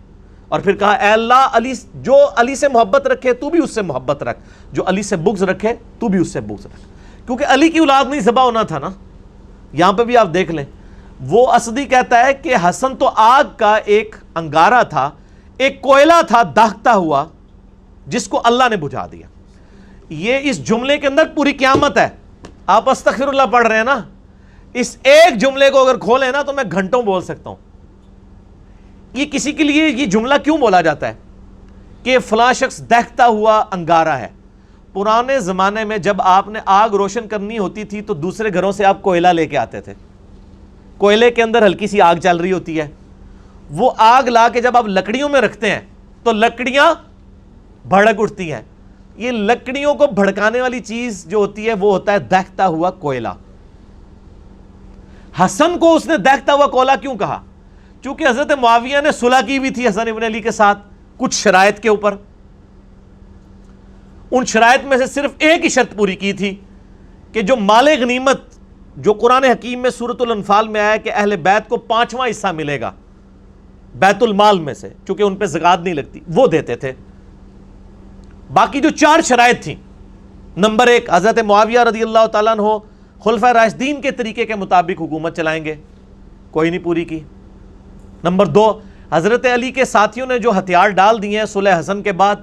اور پھر کہا اے اللہ علی جو علی سے محبت رکھے تو بھی اس سے محبت رکھ, جو علی سے بغض رکھے تو بھی اس سے بغض رکھ. کیونکہ علی کی اولاد نہیں ذبح ہونا تھا نا. یہاں پہ بھی آپ دیکھ لیں, وہ اسدی کہتا ہے کہ حسن تو آگ کا ایک انگارہ تھا, ایک کوئلہ تھا داغتا ہوا جس کو اللہ نے بجھا دیا. یہ اس جملے کے اندر پوری قیامت ہے. آپ استغفر اللہ پڑھ رہے ہیں نا, اس ایک جملے کو اگر کھولیں نا تو میں گھنٹوں بول سکتا ہوں. یہ کسی کے لیے یہ جملہ کیوں بولا جاتا ہے کہ فلاں شخص دہتا ہوا انگارہ ہے. پرانے زمانے میں جب آپ نے آگ روشن کرنی ہوتی تھی تو دوسرے گھروں سے آپ کوئلہ لے کے آتے تھے. کوئلے کے اندر ہلکی سی آگ چل رہی ہوتی ہے, وہ آگ لا کے جب آپ لکڑیوں میں رکھتے ہیں تو لکڑیاں بھڑک اٹھتی ہیں. یہ لکڑیوں کو بھڑکانے والی چیز جو ہوتی ہے وہ ہوتا ہے دہتا ہوا کوئلہ. حسن کو اس نے دہتا ہوا کوئلہ کیوں کہا؟ چونکہ حضرت معاویہ نے صلح کی بھی تھی حسن ابن علی کے ساتھ کچھ شرائط کے اوپر. ان شرائط میں سے صرف ایک ہی شرط پوری کی تھی کہ جو مال غنیمت جو قرآن حکیم میں سورۃ الانفال میں آیا کہ اہل بیت کو 5واں حصہ ملے گا بیت المال میں سے, چونکہ ان پہ زکوٰۃ نہیں لگتی, وہ دیتے تھے. باقی جو 4 شرائط تھیں, نمبر 1 حضرت معاویہ رضی اللہ تعالیٰ عنہ خلفائے راشدین کے طریقے کے مطابق حکومت چلائیں گے, کوئی نہیں پوری کی. نمبر 2 حضرت علی کے ساتھیوں نے جو ہتھیار ڈال دیے ہیں صلح حسن کے بعد,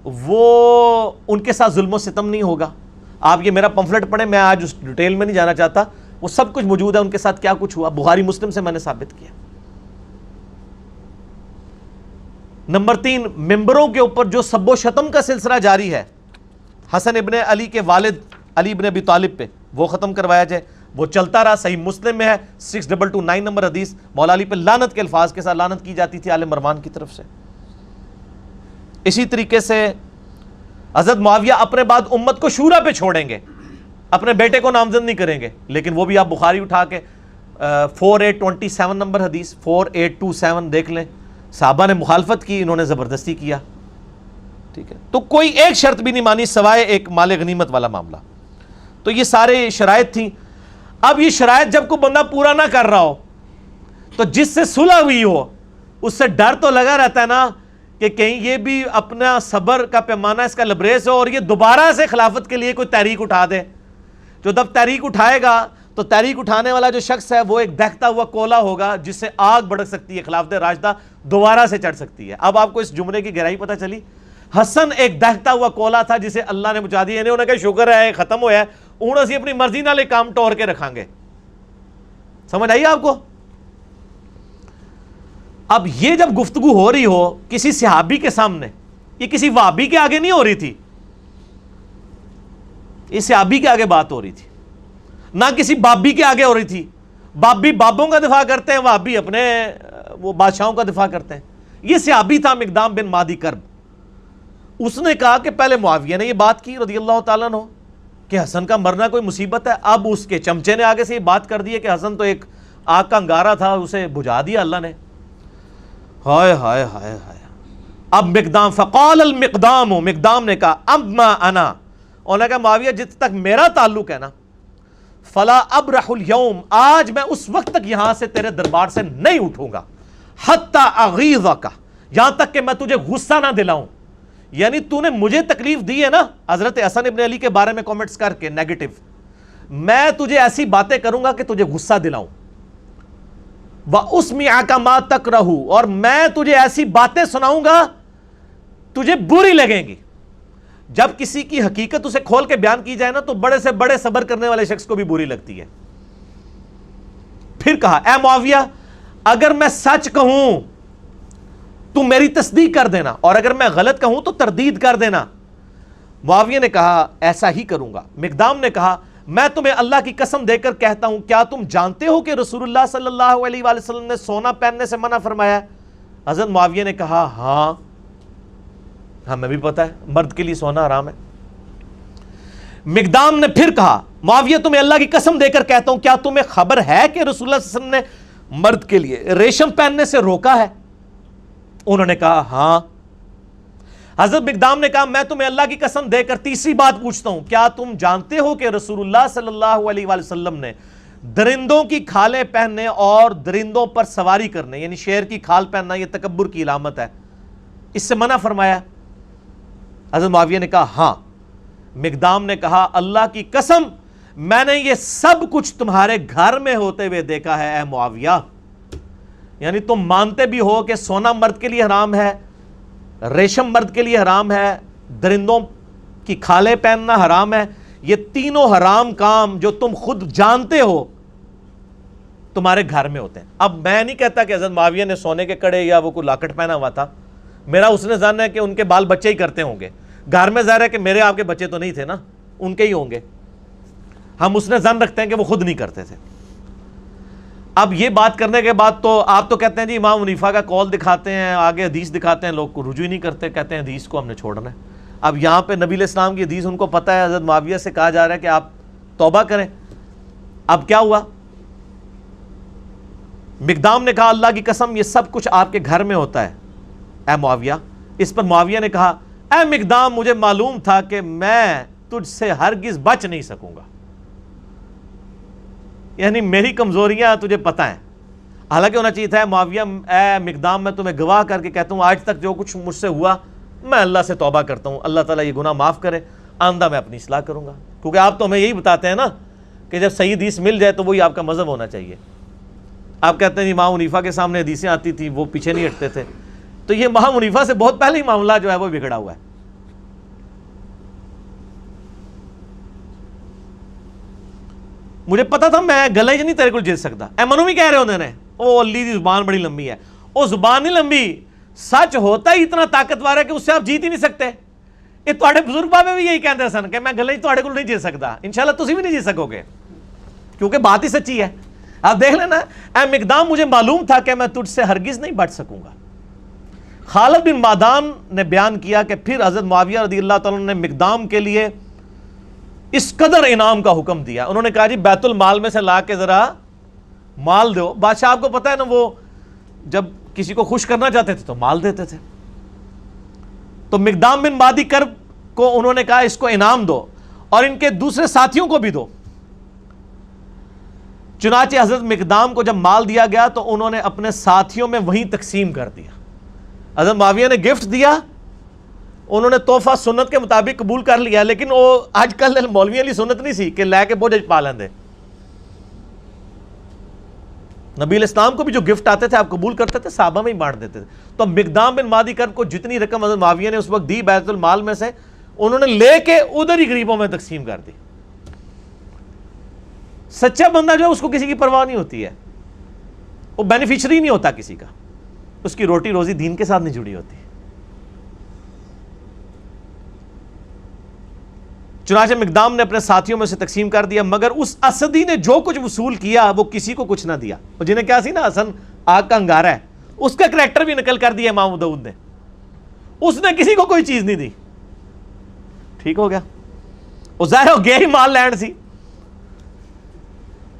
وہ ان کے ساتھ ظلم و ستم نہیں ہوگا. آپ یہ میرا پمفلٹ پڑھیں, میں آج اس ڈیٹیل میں نہیں جانا چاہتا, وہ سب کچھ موجود ہے ان کے ساتھ کیا کچھ ہوا, بخاری مسلم سے میں نے ثابت کیا. نمبر 3 ممبروں کے اوپر جو سب و شتم کا سلسلہ جاری ہے حسن ابن علی کے والد علی ابن ابی طالب پہ, وہ ختم کروایا جائے. وہ چلتا رہا, صحیح مسلم میں ہے 6229 نمبر حدیث, مولا علی پہ لعنت کے الفاظ کے ساتھ لعنت کی جاتی تھی آل مروان کی طرف سے. اسی طریقے سے حضرت معاویہ اپنے بعد امت کو شورا پہ چھوڑیں گے, اپنے بیٹے کو نامزد نہیں کریں گے. لیکن وہ بھی آپ بخاری اٹھا کے 4827 نمبر حدیث 4827 دیکھ لیں, صحابہ نے مخالفت کی, انہوں نے زبردستی کیا. ٹھیک ہے, تو کوئی ایک شرط بھی نہیں مانی سوائے ایک مال غنیمت والا معاملہ. تو یہ سارے شرائط تھیں. اب یہ شرائط جب کوئی بندہ پورا نہ کر رہا ہو تو جس سے صلح ہوئی ہو اس سے ڈر تو لگا رہتا ہے نا کہ کہیں یہ بھی اپنا صبر کا پیمانہ اس کا لبریز ہو اور یہ دوبارہ سے خلافت کے لیے کوئی تحریک اٹھا دے. جو جب تحریک اٹھائے گا تو تحریک اٹھانے والا جو شخص ہے وہ ایک دہتا ہوا کولا ہوگا جس سے آگ بھڑک سکتی ہے, خلافت راشدہ دوبارہ سے چڑھ سکتی ہے. اب آپ کو اس جملے کی گہرائی پتہ چلی. حسن ایک دہتا ہوا کولا تھا جسے اللہ نے بجھا دیا. انہوں نے کہا شکر ہے ختم ہوا ہے, انہوں سے اپنی مرضی نہ لے کام ٹور کے رکھیں گے. سمجھ آئیے آپ کو؟ اب یہ جب گفتگو ہو رہی ہو کسی صحابی کے سامنے, یہ کسی وہابی کے آگے نہیں ہو رہی تھی, یہ صحابی کے آگے بات ہو رہی تھی, نہ کسی بابی کے آگے ہو رہی تھی. بابی بابوں کا دفاع کرتے ہیں، وہابی اپنے وہ بادشاہوں کا دفاع کرتے ہیں۔ یہ صحابی تھا مقدام بن مادی کرب، اس نے کہا کہ پہلے معاویہ نے یہ بات کی رضی اللہ تعالیٰ عنہ کہ حسن کا مرنا کوئی مصیبت ہے، اب اس کے چمچے نے آگے سے یہ بات کر دی ہے کہ حسن تو ایک آگ کا انگارہ تھا، اسے بجھا دیا اللہ نے۔ ہائے ہائے ہائے ہائے۔ اب مقدام فقال المقدام، مقدام نے کہا اما انا، انہوں نے کہا معاویہ جت تک میرا تعلق ہے نا، فلا ابرح اليوم، آج میں اس وقت تک یہاں سے تیرے دربار سے نہیں اٹھوں گا، حتی اغیظک، یہاں تک کہ میں تجھے غصہ نہ دلاؤں۔ یعنی تو نے مجھے تکلیف دی ہے نا حضرت حسن ابن علی کے بارے میں کومنٹس کر کے نیگیٹو، میں تجھے ایسی باتیں کروں گا کہ تجھے غصہ دلاؤں۔ وَأُسْمِعَكَ مَا تَكْرَهُ، اور میں تجھے ایسی باتیں سناؤں گا تجھے بری لگیں گی۔ جب کسی کی حقیقت اسے کھول کے بیان کی جائے نا تو بڑے سے بڑے صبر کرنے والے شخص کو بھی بری لگتی ہے۔ پھر کہا اے معاویہ اگر میں سچ کہوں تو میری تصدیق کر دینا، اور اگر میں غلط کہوں تو تردید کر دینا۔ معاویہ نے کہا ایسا ہی کروں گا۔ مقدام نے کہا میں تمہیں اللہ کی قسم دے کر کہتا ہوں، کیا تم جانتے ہو کہ رسول اللہ صلی اللہ علیہ وآلہ وسلم نے سونا پہننے سے منع فرمایا ہے؟ حضرت معاویہ نے کہا ہاں ہمیں بھی پتا ہے مرد کے لیے سونا حرام ہے۔ مقدام نے پھر کہا معاویہ تمہیں اللہ کی قسم دے کر کہتا ہوں، کیا تمہیں خبر ہے کہ رسول اللہ صلی اللہ علیہ وسلم نے مرد کے لیے ریشم پہننے سے روکا ہے؟ انہوں نے کہا ہاں۔ حضرت مقدام نے کہا میں تمہیں اللہ کی قسم دے کر تیسری بات پوچھتا ہوں، کیا تم جانتے ہو کہ رسول اللہ صلی اللہ علیہ وآلہ وسلم نے درندوں کی کھالیں پہننے اور درندوں پر سواری کرنے، یعنی شیر کی کھال پہننا یہ تکبر کی علامت ہے، اس سے منع فرمایا؟ حضرت معاویہ نے کہا ہاں۔ مقدام نے کہا اللہ کی قسم میں نے یہ سب کچھ تمہارے گھر میں ہوتے ہوئے دیکھا ہے اے معاویہ، یعنی تم مانتے بھی ہو کہ سونا مرد کے لیے حرام ہے، ریشم مرد کے لیے حرام ہے، درندوں کی کھالیں پہننا حرام ہے، یہ تینوں حرام کام جو تم خود جانتے ہو تمہارے گھر میں ہوتے ہیں۔ اب میں نہیں کہتا کہ حضرت معاویہ نے سونے کے کڑے یا وہ کوئی لاکٹ پہنا ہوا تھا، میرا اس نے ظن ہے کہ ان کے بال بچے ہی کرتے ہوں گے، گھر میں ظاہر ہے کہ میرے آپ کے بچے تو نہیں تھے نا، ان کے ہی ہوں گے، ہم اس نے ظن رکھتے ہیں کہ وہ خود نہیں کرتے تھے۔ اب یہ بات کرنے کے بعد تو آپ تو کہتے ہیں جی امام حنیفہ کا قول دکھاتے ہیں، آگے حدیث دکھاتے ہیں، لوگ کو رجوع ہی نہیں کرتے، کہتے ہیں حدیث کو ہم نے چھوڑنا ہے۔ اب یہاں پہ نبی علیہ السلام کی حدیث ان کو پتہ ہے، حضرت معاویہ سے کہا جا رہا ہے کہ آپ توبہ کریں۔ اب کیا ہوا؟ مقدام نے کہا اللہ کی قسم یہ سب کچھ آپ کے گھر میں ہوتا ہے اے معاویہ۔ اس پر معاویہ نے کہا اے مقدام مجھے معلوم تھا کہ میں تجھ سے ہرگز بچ نہیں سکوں گا، یعنی میری کمزوریاں تجھے پتہ ہیں۔ حالانکہ ہونا چاہیے تھا معاویہ اے مقدام میں تمہیں گواہ کر کے کہتا ہوں آج تک جو کچھ مجھ سے ہوا میں اللہ سے توبہ کرتا ہوں، اللہ تعالیٰ یہ گناہ معاف کرے، آئندہ میں اپنی اصلاح کروں گا۔ کیونکہ آپ تو ہمیں یہی بتاتے ہیں نا کہ جب صحیح حدیث مل جائے تو وہی آپ کا مذہب ہونا چاہیے۔ آپ کہتے ہیں امام حنیفہ کے سامنے حدیثیں آتی تھی وہ پیچھے نہیں ہٹتے تھے، تو یہ امام حنیفہ سے بہت پہلے ہی معاملہ جو ہے وہ بگڑا ہوا ہے۔ مجھے پتا تھا میں گلے نہیں تیرے کو جیت سکتا، اے منو بھی کہہ رہے ہوندے نے او علی دی زبان بڑی لمبی ہے، او زبان نہیں لمبی، سچ ہوتا ہی اتنا طاقتور ہے کہ اس سے آپ جیت ہی نہیں سکتے۔ یہ تواڈے بزرگ بابے بھی یہی کہندے سن کہ میں گلے تواڈے کو نہیں جیت سکتا، انشاءاللہ تسی بھی نہیں جیت سکو گے کیونکہ بات ہی سچی ہے۔ آپ دیکھ لینا اے مقدام مجھے معلوم تھا کہ میں تجھ سے ہرگز نہیں بچ سکوں گا۔ خالد بن معدان نے بیان کیا کہ پھر حضرت معاویہ رضی اللہ تعالیٰ نے مقدام کے لیے اس قدر انعام کا حکم دیا، انہوں نے کہا جی بیت المال میں سے لا کے ذرا مال دو۔ بادشاہ آپ کو پتہ ہے نا وہ جب کسی کو خوش کرنا چاہتے تھے تو مال دیتے تھے، تو مقدام بن مادی کرب کو انہوں نے کہا اس کو انعام دو اور ان کے دوسرے ساتھیوں کو بھی دو۔ چنانچہ حضرت مقدام کو جب مال دیا گیا تو انہوں نے اپنے ساتھیوں میں وہیں تقسیم کر دیا۔ حضرت معاویہ نے گفٹ دیا، انہوں نے تحفہ سنت کے مطابق قبول کر لیا، لیکن وہ آج کل مولوی علی سنت نہیں سی کہ لے کے بوجھ پا لیندے۔ نبی علیہ السلام کو بھی جو گفٹ آتے تھے آپ قبول کرتے تھے، صحابہ میں ہی بانٹ دیتے تھے۔ تو مقدام بن مادی کرب کو جتنی رقم حضرت معاویہ نے اس وقت دی بیت المال میں سے، انہوں نے لے کے ادھر ہی غریبوں میں تقسیم کر دی۔ سچا بندہ جو ہے اس کو کسی کی پرواہ نہیں ہوتی ہے، وہ بینیفیشری نہیں ہوتا کسی کا، اس کی روٹی روزی دین کے ساتھ نہیں جڑی ہوتی۔ چنانچہ مقدام نے اپنے ساتھیوں میں سے تقسیم کر دیا، مگر اس اسدی نے جو کچھ وصول کیا وہ کسی کو کچھ نہ دیا. اور جنہیں کیا سی نا حسن آگ کا انگارہ ہے، اس کا کریکٹر بھی نقل کر دیا امام ابو داؤد نے. اس نے کسی کو کوئی چیز نہیں دی. ٹھیک ہو گیا، وہ ظاہر ہو گیا ہی مال لینڈ سی.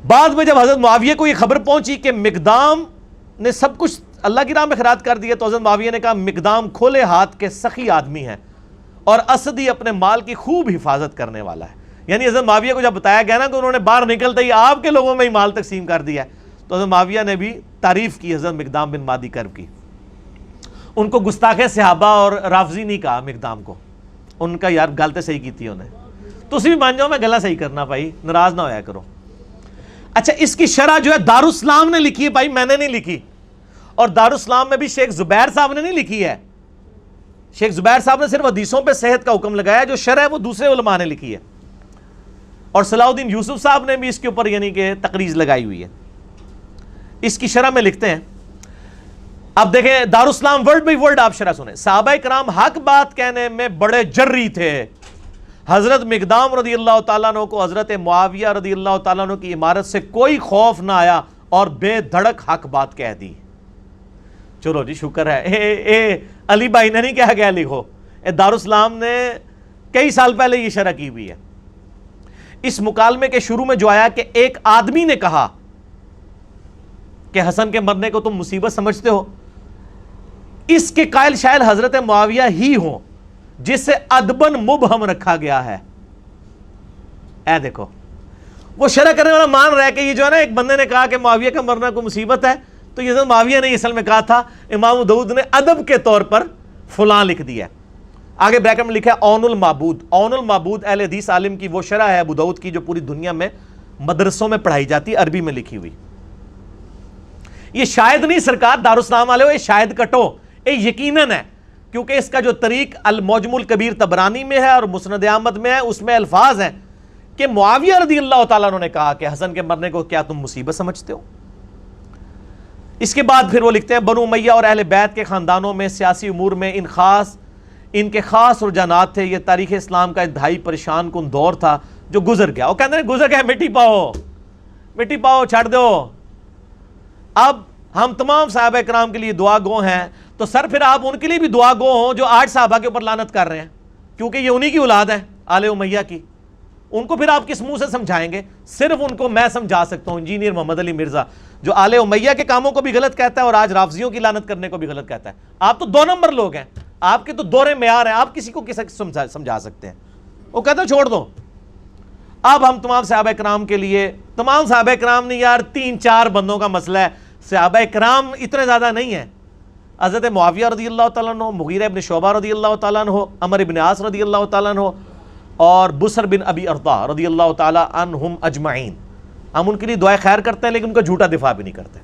بعد میں جب حضرت معاویہ کو یہ خبر پہنچی کہ مقدام نے سب کچھ اللہ کی راہ میں خیرات کر دیا، تو حضرت معاویہ نے کہا مقدام کھلے ہاتھ کے سخی آدمی ہیں اور اسدی اپنے مال کی خوب حفاظت کرنے والا ہے. یعنی حضرت معاویہ کو جب بتایا گیا نا کہ انہوں نے باہر نکلتے ہی آپ کے لوگوں میں ہی مال تقسیم کر دیا ہے، تو حضرت معاویہ نے بھی تعریف کی حضرت مقدام بن مادی کرب کی. ان کو گستاخ صحابہ اور رافضی نہیں کہا مقدام کو. ان کا یار گل تو صحیح کی تھی انہیں. تو اسی بھی مان جاؤ میں گلا صحیح کرنا بھائی، ناراض نہ ہویا کرو. اچھا اس کی شرح جو ہے دارالاسلام نے لکھی ہے بھائی، میں نے نہیں لکھی. اور دارالاسلام میں بھی شیخ زبیر صاحب نے نہیں لکھی ہے. شیخ زبیر صاحب نے صرف حدیثوں پہ صحت کا حکم لگایا، جو شرح ہے وہ دوسرے علماء نے لکھی ہے. اور صلاح الدین یوسف صاحب نے بھی اس کے اوپر یعنی کہ تقریض لگائی ہوئی ہے. اس کی شرح میں لکھتے ہیں، اب دیکھیں دارالاسلام ورڈ بائی ورڈ آپ شرح سنیں. صحابہ کرام حق بات کہنے میں بڑے جری تھے. حضرت مقدام رضی اللہ تعالیٰ عنہ کو حضرت معاویہ رضی اللہ تعالیٰ عنہ کی عمارت سے کوئی خوف نہ آیا اور بے دھڑک حق بات کہہ دی. چلو جی شکر ہے. اے علی بھائی نے نہیں کہا گیا لکھو، دارالاسلام نے کئی سال پہلے یہ شرح کی ہوئی ہے. اس مکالمے کے شروع میں جو آیا کہ ایک آدمی نے کہا کہ حسن کے مرنے کو تم مصیبت سمجھتے ہو، اس کے قائل شاید حضرت معاویہ ہی ہوں جس سے ادبن مبہم رکھا گیا ہے. اے دیکھو وہ شرح کرنے والا مان رہا ہے کہ یہ جو ہے نا ایک بندے نے کہا کہ معاویہ کا مرنا کو مصیبت ہے، تو یہ حضرت معاویہ نے اصل میں کہا تھا، امام داؤد نے ادب کے طور پر فلاں لکھ دیا. آگے بریکٹ میں لکھا ہے اون المعبود. اون المعبود اہل حدیث عالم کی وہ شرح ہے ابو داؤد کی جو پوری دنیا میں مدرسوں میں پڑھائی جاتی، عربی میں لکھی ہوئی. یہ شاید نہیں سرکار دارالاسلام والے ہو، یہ شاید کٹو، یہ یقیناً ہے، کیونکہ اس کا جو طریق المعجم الکبیر طبرانی میں ہے اور مسند احمد میں ہے، اس میں الفاظ ہیں کہ معاویہ رضی اللہ تعالیٰ عنہ نے کہا کہ حسن کے مرنے کو کیا تم مصیبت سمجھتے ہو. اس کے بعد پھر وہ لکھتے ہیں بنو امیہ اور اہل بیت کے خاندانوں میں سیاسی امور میں ان کے خاص رجحانات تھے. یہ تاریخ اسلام کا انتہائی پریشان کن دور تھا جو گزر گیا. وہ کہتے ہیں گزر گیا، مٹی پاؤ چھاڑ دو. اب ہم تمام صحابہ کرام کے لیے دعا گو ہیں، تو سر پھر آپ ان کے لیے بھی دعا گو ہوں جو 8 صحابہ کے اوپر لعنت کر رہے ہیں، کیونکہ یہ انہی کی اولاد ہے آل امیہ کی. ان کو پھر آپ کس منہ سے سمجھائیں گے؟ صرف ان کو میں سمجھا سکتا ہوں، انجینئر محمد علی مرزا، جو آل امیہ کے کاموں کو بھی غلط کہتا ہے اور آج رافضیوں کی لعنت کرنے کو بھی غلط کہتا ہے. آپ تو 2 نمبر لوگ ہیں، آپ کے تو دورے معیار ہیں، آپ کسی کو سمجھا سکتے ہیں؟ وہ کہتا ہے چھوڑ دو. اب ہم تمام صحابہ کرام کے لیے، تمام صحابہ کرام نہیں یار، 3-4 بندوں کا مسئلہ ہے. صحابہ کرام اتنے زیادہ نہیں ہیں. حضرت معاویہ رضی اللہ تعالیٰ عنہ، مغیرہ ابن شعبہ رضی اللہ تعالیٰ عنہ، عمر ابن عاص رضی اللہ تعالیٰ عنہ، اور بسر بن ابی ارطا رضی اللہ تعالیٰ عنہم اجمعین. ہم ان کے لیے دعائیں خیر کرتے ہیں لیکن ان کا جھوٹا دفاع بھی نہیں کرتے.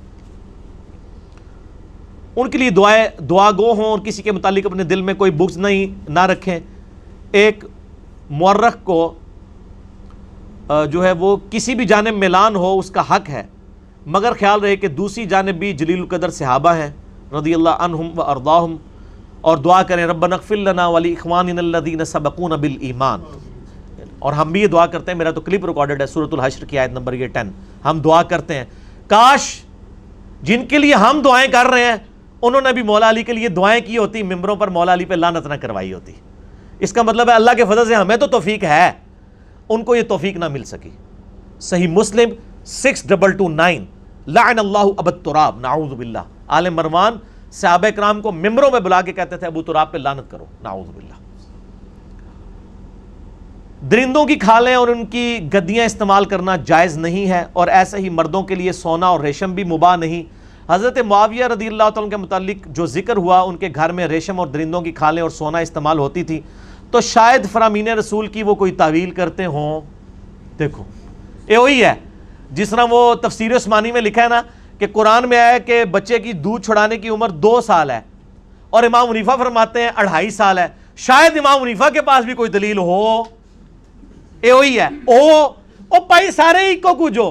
ان کے لیے دعا گو ہوں اور کسی کے متعلق اپنے دل میں کوئی بغض نہ رکھیں. ایک مورخ کو جو ہے وہ کسی بھی جانب میلان ہو اس کا حق ہے، مگر خیال رہے کہ دوسری جانب بھی جلیل القدر صحابہ ہیں رضی اللہ عنہم و ارضاہم، اور دعا کریں ربنا اغفر لنا ولاخواننا الذین سبقونا بالایمان. اور ہم بھی یہ دعا کرتے ہیں، میرا تو کلپ ریکارڈڈ ہے سورۃ الحشر کی آیت نمبر 10. ہم دعا کرتے ہیں کاش جن کے لیے ہم دعائیں کر رہے ہیں انہوں نے بھی مولا علی کے لیے دعائیں کی ہوتی، ممبروں پر مولا علی پہ لعنت نہ کروائی ہوتی. اس کا مطلب ہے اللہ کے فضل سے ہمیں تو توفیق ہے، ان کو یہ توفیق نہ مل سکی. صحیح مسلم 6229 لعن اللہ ابا التراب نعوذ باللہ. آل مروان صحابہ کرام کو ممبروں میں بلا کے کہتے تھے ابو تراب پہ لعنت کرو، نعوذ باللہ. درندوں کی کھالیں اور ان کی گدیاں استعمال کرنا جائز نہیں ہے، اور ایسے ہی مردوں کے لیے سونا اور ریشم بھی مباح نہیں. حضرت معاویہ رضی اللہ تعالیٰ کے متعلق جو ذکر ہوا، ان کے گھر میں ریشم اور درندوں کی کھالیں اور سونا استعمال ہوتی تھی، تو شاید فرامین رسول کی وہ کوئی تعویل کرتے ہوں. دیکھو یہ وہی ہے جس طرح وہ تفسیر عثمانی میں لکھا ہے نا کہ قرآن میں آیا کہ بچے کی دودھ چھڑانے کی عمر 2 سال ہے، اور امام حنیفہ فرماتے ہیں 2.5 سال ہے. شاید امام حنیفہ کے پاس بھی کوئی دلیل ہو. یہ وہی ہے او پائی سارے ہی کو کچھو،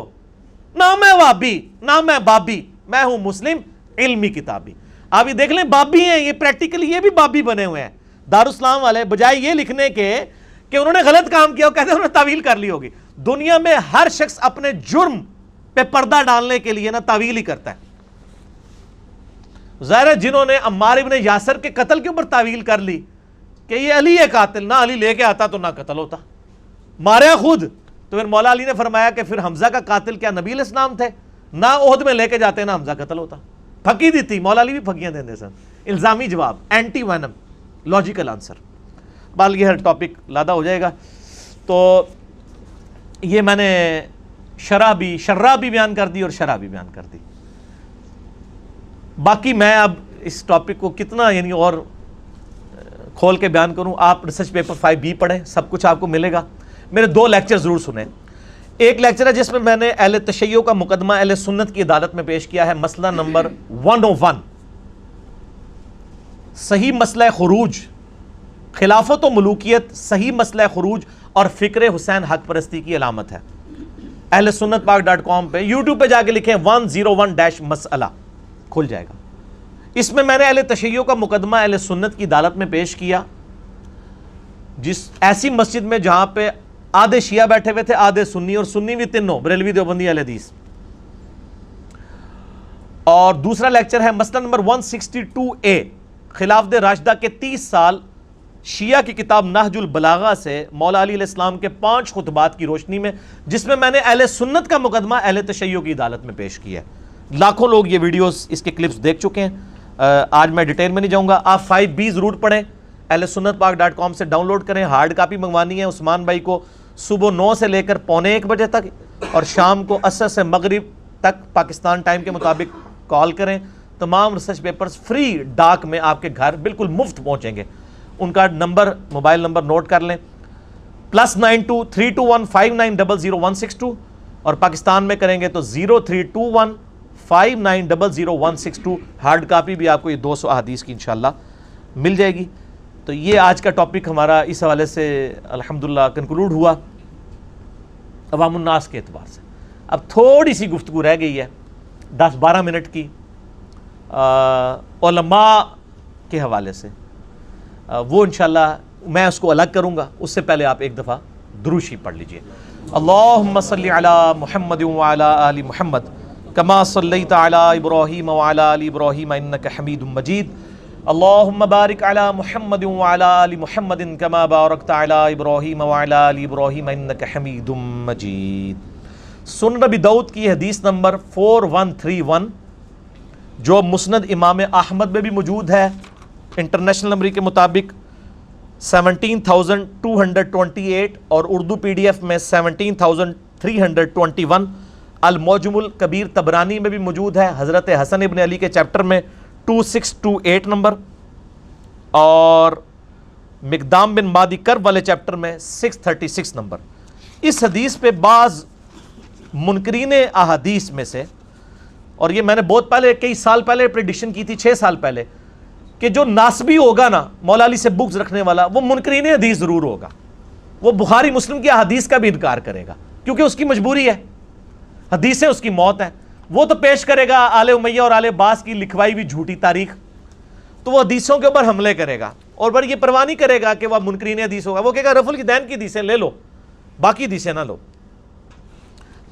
نہ میں وابی نہ میں بابی، میں ہوں مسلم علمی کتابی. آپ یہ دیکھ لیں بابی ہیں، یہ پریکٹیکلی یہ بھی بابی بنے ہوئے ہیں. دارالاسلام والے بجائے یہ لکھنے کے کہ انہوں نے غلط کام کیا، وہ کہتے ہیں انہوں نے تعویل کر لی ہوگی. دنیا میں ہر شخص اپنے جرم پہ پردہ ڈالنے کے لیے نا تعویل ہی کرتا ہے. ظاہر ہے جنہوں نے عمار ابن یاسر کے قتل کے اوپر تعویل کر لی کہ یہ علی ہے قاتل، نہ علی لے کے آتا تو نہ قتل ہوتا، ماریا خود. تو پھر مولا علی نے فرمایا کہ پھر حمزہ کا قاتل کیا نبی علیہ السلام تھے؟ نہ عہد میں لے کے جاتے نہ حمزہ قتل ہوتا. پھکی دی تھی، مولا علی بھی پھکیاں دیندے سن. الزامی جواب، اینٹی وینم، لاجیکل آنسر. بال یہ ہر ٹاپک لادا ہو جائے گا. تو یہ میں نے شرح بھی بیان کر دی اور شرح بھی بیان کر دی. باقی میں اب اس ٹاپک کو کتنا یعنی اور کھول کے بیان کروں. آپ ریسرچ پیپر 5B پڑھیں، سب کچھ آپ کو ملے گا. میرے 2 لیکچر ضرور سنیں. ایک لیکچر ہے جس میں میں نے اہل تشیع کا مقدمہ اہل سنت کی عدالت میں پیش کیا ہے، مسئلہ نمبر 101، صحیح مسئلہ خروج، خلافت و ملوکیت صحیح مسئلہ خروج اور فکر حسین حق پرستی کی علامت ہے. اہل سنت پاک.com پہ یوٹیوب پہ جا کے لکھیں 101 مسئلہ، کھل جائے گا. اس میں نے اہل تشیع کا مقدمہ اہل سنت کی عدالت میں پیش کیا، جس ایسی مسجد میں جہاں پہ آدھے شیعہ بیٹھے ہوئے تھے، آدھے سنی، اور سنی بھی تینوں بریلوی دیوبندی اہل حدیث. اور دوسرا لیکچر ہے مسئلہ نمبر 162A، خلافت راشدہ کے 30 سال، شیعہ کی کتاب نہج البلاغہ سے مولا علی علیہ السلام کے 5 خطبات کی روشنی میں، جس میں میں نے اہل سنت کا مقدمہ اہل تشیع کی عدالت میں پیش کیا ہے. لاکھوں لوگ یہ ویڈیوز، اس کے کلپس دیکھ چکے ہیں. آج میں ڈیٹیل میں نہیں جاؤں گا. آپ 5B ضرور پڑھیں، اہل سنت پاک.com سے ڈاؤن لوڈ کریں. ہارڈ کاپی منگوانی ہے عثمان بھائی کو صبح 9 سے لے کر 12:45 بجے تک، اور شام کو عصر سے مغرب تک پاکستان ٹائم کے مطابق کال کریں. تمام ریسرچ پیپرز فری ڈاک میں آپ کے گھر بالکل مفت پہنچیں گے. ان کا نمبر، موبائل نمبر نوٹ کر لیں، +92 321 5900 162، اور پاکستان میں کریں گے تو 0321 5900 162. ہارڈ کاپی بھی آپ کو یہ 200 احادیث کی انشاءاللہ مل جائے گی. تو یہ آج کا ٹاپک ہمارا اس حوالے سے الحمدللہ کنکلوڈ ہوا عوام الناس کے اعتبار سے. اب تھوڑی سی گفتگو رہ گئی ہے 10-12 منٹ کی علماء کے حوالے سے. وہ انشاءاللہ میں اس کو الگ کروں گا. اس سے پہلے آپ ایک دفعہ درود شریف پڑھ لیجئے. اللہم صلی علی محمد وعلی آل محمد کما صلیت علی ابراہیم وعلی آل ابراہیم انک حمید مجید. اللہم بارک علی محمد وعلی آل محمد کما بارکت علی ابراہیم وعلی آل ابراہیم انک حمید مجید. سنن نبی داؤد کی حدیث نمبر 4131 جو مسند امام احمد میں بھی موجود ہے، انٹرنیشنل نمبر کے مطابق 17,228، اور اردو PDF میں 17,321. المعجم الکبیر طبرانی میں بھی موجود ہے، حضرت حسن ابن علی کے چیپٹر میں 2628 نمبر، اور مقدام بن مادی کرب والے چیپٹر میں 636 نمبر. اس حدیث پہ بعض منکرین احادیث میں سے، اور یہ میں نے بہت پہلے کئی سال پہلے پریڈکشن کی تھی، 6 سال پہلے، کہ جو ناسبی ہوگا نا مولا علی سے بغض رکھنے والا، وہ منکرین حدیث ضرور ہوگا. وہ بخاری مسلم کی احادیث کا بھی انکار کرے گا کیونکہ اس کی مجبوری ہے، حدیثیں اس کی موت ہیں. وہ تو پیش کرے گا آل امیہ اور آل عباس کی لکھوائی ہوئی جھوٹی تاریخ، تو وہ حدیثوں کے اوپر حملے کرے گا اور بڑی یہ پرواہ نہیں کرے گا کہ وہ منکرین حدیث ہوگا. وہ کہے گا رفع الدین کی حدیثیں لے لو، باقی حدیثیں نہ لو.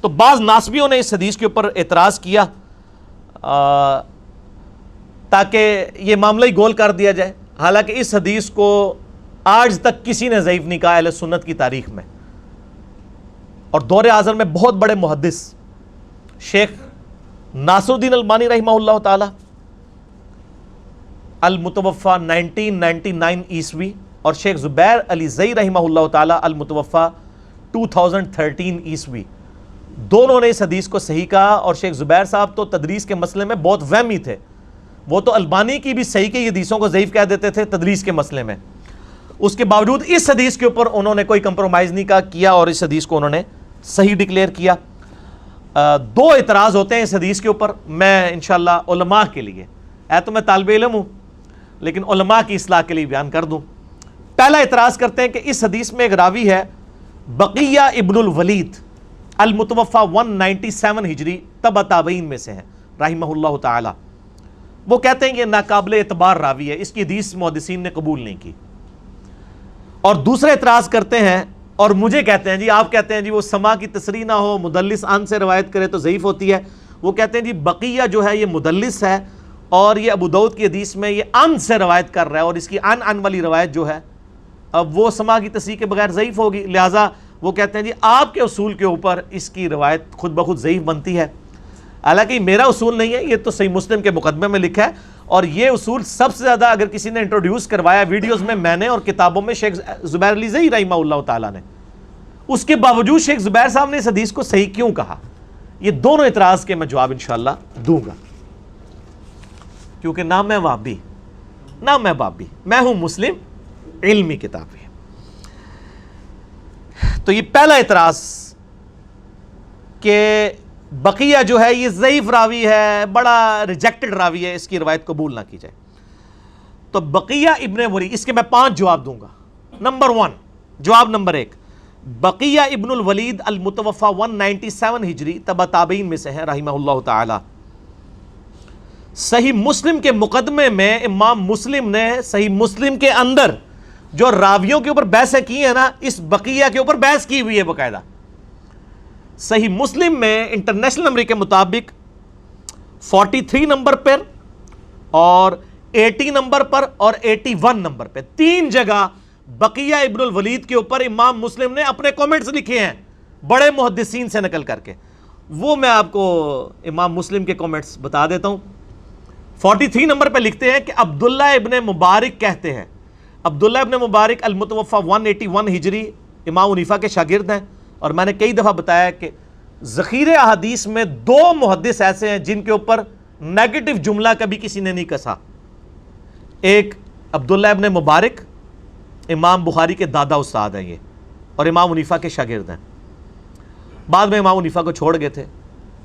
تو بعض ناسبیوں نے اس حدیث کے اوپر اعتراض کیا تاکہ یہ معاملہ ہی گول کر دیا جائے. حالانکہ اس حدیث کو آج تک کسی نے ضعیف نہیں کہا اہل سنت کی تاریخ میں. اور دور اعظم میں بہت بڑے محدث شیخ ناصر الدین البانی رحمہ اللہ تعالی المتوفا 1999 عیسوی، اور شیخ زبیر علی زئی رحمہ اللہ تعالی المتوفا 2013 عیسوی، دونوں نے اس حدیث کو صحیح کہا. اور شیخ زبیر صاحب تو تدریس کے مسئلے میں بہت وہمی تھے، وہ تو البانی کی بھی صحیح کی حدیثوں کو ضعیف کہہ دیتے تھے تدریس کے مسئلے میں. اس کے باوجود اس حدیث کے اوپر انہوں نے کوئی کمپرومائز نہیں کیا اور اس حدیث کو انہوں نے صحیح ڈکلیئر کیا. 2 اعتراض ہوتے ہیں اس حدیث کے اوپر. میں انشاءاللہ علماء کے لیے، تو میں طالب علم ہوں لیکن علماء کی اصلاح کے لیے بیان کر دوں. پہلا اعتراض کرتے ہیں کہ اس حدیث میں ایک راوی ہے بقیہ ابن الولید المتوفا 197 ہجری تبع تابعین میں سے ہیں رحمہ اللہ تعالی. وہ کہتے ہیں کہ ناقابل اعتبار راوی ہے، اس کی حدیث محدثین نے قبول نہیں کی. اور دوسرا اعتراض کرتے ہیں اور مجھے کہتے ہیں جی، آپ کہتے ہیں جی وہ سما کی تصریح نہ ہو، مدلس ان سے روایت کرے تو ضعیف ہوتی ہے. وہ کہتے ہیں جی بقیہ جو ہے یہ مدلس ہے اور یہ ابو داؤد کی حدیث میں یہ ان سے روایت کر رہا ہے اور اس کی ان والی روایت جو ہے اب وہ سما کی تصریح کے بغیر ضعیف ہوگی. لہٰذا وہ کہتے ہیں جی آپ کے اصول کے اوپر اس کی روایت خود بخود ضعیف بنتی ہے. حالانکہ میرا اصول نہیں ہے، یہ تو صحیح مسلم کے مقدمے میں لکھا ہے، اور یہ اصول سب سے زیادہ اگر کسی نے انٹروڈیوس کروایا ویڈیوز میں نے اور کتابوں میں شیخ زبیر علی زئی رحمہ اللہ تعالیٰ نے. اس کے باوجود شیخ زبیر صاحب نے اس حدیث کو صحیح کیوں کہا؟ یہ دونوں اعتراض کے میں جواب انشاءاللہ دوں گا، کیونکہ نہ میں وہابی نہ میں بابی، میں ہوں مسلم علمی کتاب ہے. تو یہ پہلا اعتراض کہ بقیہ جو ہے یہ ضعیف راوی ہے، بڑا ریجیکٹڈ راوی ہے، اس کی روایت قبول نہ کی جائے. تو بقیہ ابن ولید، اس کے میں 5 جواب دوں گا. نمبر 1، جواب نمبر 1، بقیہ ابن الولید المتوفى 197 ہجری تبع تابعین میں سے ہیں رحمہ اللہ تعالی. صحیح مسلم کے مقدمے میں امام مسلم نے صحیح مسلم کے اندر جو راویوں کے اوپر بحثیں کی ہیں نا، اس بقیہ کے اوپر بحث کی ہوئی ہے باقاعدہ. صحیح مسلم میں انٹرنیشنل نمبر کے مطابق 43 نمبر پر اور 80 نمبر پر اور 81 نمبر پہ 3 جگہ بقیہ ابن الولید کے اوپر امام مسلم نے اپنے کومنٹس لکھے ہیں بڑے محدثین سے نقل کر کے. وہ میں آپ کو امام مسلم کے کومنٹس بتا دیتا ہوں. 43 نمبر پہ لکھتے ہیں کہ عبداللہ ابن مبارک کہتے ہیں، عبداللہ ابن مبارک المتوفى 181 ہجری امام حنیفہ کے شاگرد ہیں. اور میں نے کئی دفعہ بتایا کہ ذخیرے احادیث میں 2 محدث ایسے ہیں جن کے اوپر نیگیٹو جملہ کبھی کسی نے نہیں کسا. ایک عبداللہ ابن مبارک، امام بخاری کے دادا استاد ہیں یہ، اور امام حنیفہ کے شاگرد ہیں. بعد میں امام حنیفہ کو چھوڑ گئے تھے.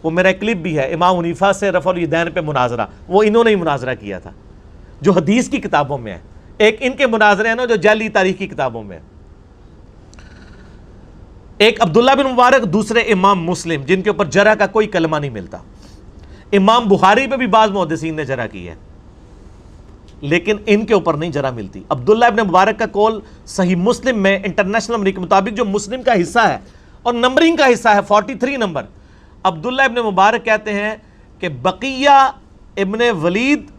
وہ میرا ایک کلپ بھی ہے امام حنیفہ سے رفع الیدین پہ مناظرہ، وہ انہوں نے ہی مناظرہ کیا تھا جو حدیث کی کتابوں میں ہے. ایک ان کے مناظرے ہیں نا جو جعلی تاریخ کی کتابوں میں ہے. ایک عبداللہ بن مبارک، دوسرے امام مسلم جن کے اوپر جرح کا کوئی کلمہ نہیں ملتا. امام بخاری پہ بھی بعض محدثین نے جرح کی ہے لیکن ان کے اوپر نہیں جرح ملتی. عبداللہ ابن مبارک کا قول صحیح مسلم میں انٹرنیشنل نمبر کے مطابق جو مسلم کا حصہ ہے اور نمبرنگ کا حصہ ہے 43 نمبر، عبداللہ ابن مبارک کہتے ہیں کہ بقیہ ابن ولید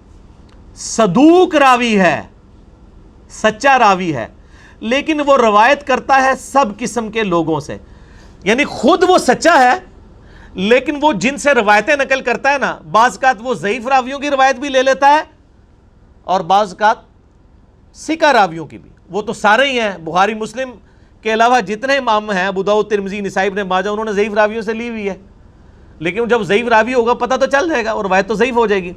صدوق راوی ہے، سچا راوی ہے، لیکن وہ روایت کرتا ہے سب قسم کے لوگوں سے. یعنی خود وہ سچا ہے لیکن وہ جن سے روایتیں نقل کرتا ہے نا، بعض اوقات وہ ضعیف راویوں کی روایت بھی لے لیتا ہے اور بعض اوقات ثقہ راویوں کی بھی. وہ تو سارے ہی ہیں، بخاری مسلم کے علاوہ جتنے امام ہیں، ابو داؤد، ترمذی، نسائی، ابن ماجہ، انہوں نے ضعیف راویوں سے لی ہوئی ہے. لیکن جب ضعیف راوی ہوگا پتہ تو چل جائے گا اور روایت تو ضعیف ہو جائے گی.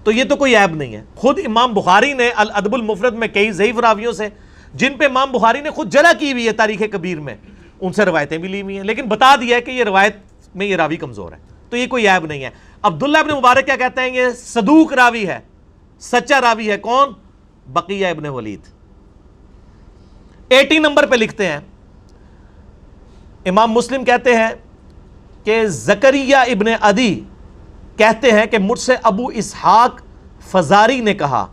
تو یہ تو کوئی عیب نہیں ہے. خود امام بخاری نے الادب المفرد میں کئی ضعیف راویوں سے جن پہ امام بخاری نے خود جرح کی ہوئی ہے تاریخ کبیر میں، ان سے روایتیں بھی لی ہوئی ہیں، لیکن بتا دیا ہے کہ یہ روایت میں یہ راوی کمزور ہے. تو یہ کوئی عیب نہیں ہے. عبداللہ ابن مبارک کیا کہتے ہیں؟ یہ صدوق راوی ہے، سچا راوی ہے. کون؟ بقیہ ابن ولید. 80 نمبر پہ لکھتے ہیں امام مسلم کہتے ہیں کہ زکریہ ابن عدی کہتے ہیں کہ مجھ سے ابو اسحاق فزاری نے کہا،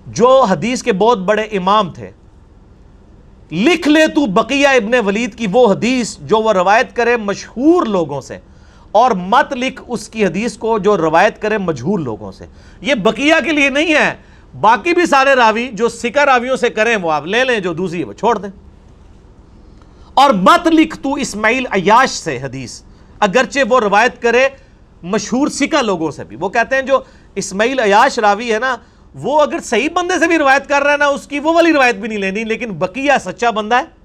جو حدیث کے بہت بڑے امام تھے، لکھ لے تو بقیہ ابن ولید کی وہ حدیث جو وہ روایت کرے مشہور لوگوں سے، اور مت لکھ اس کی حدیث کو جو روایت کرے مجہول لوگوں سے. یہ بقیہ کے لیے نہیں ہے، باقی بھی سارے راوی جو ثقہ راویوں سے کریں وہ آپ لے لیں، جو دوسری وہ چھوڑ دیں. اور مت لکھ تو اسماعیل عیاش سے حدیث، اگرچہ وہ روایت کرے مشہور ثقہ لوگوں سے بھی. وہ کہتے ہیں جو اسماعیل عیاش راوی ہے نا، وہ اگر صحیح بندے سے بھی روایت کر رہا ہے نا، اس کی وہ والی روایت بھی نہیں لینی، لیکن بقیہ سچا بندہ ہے،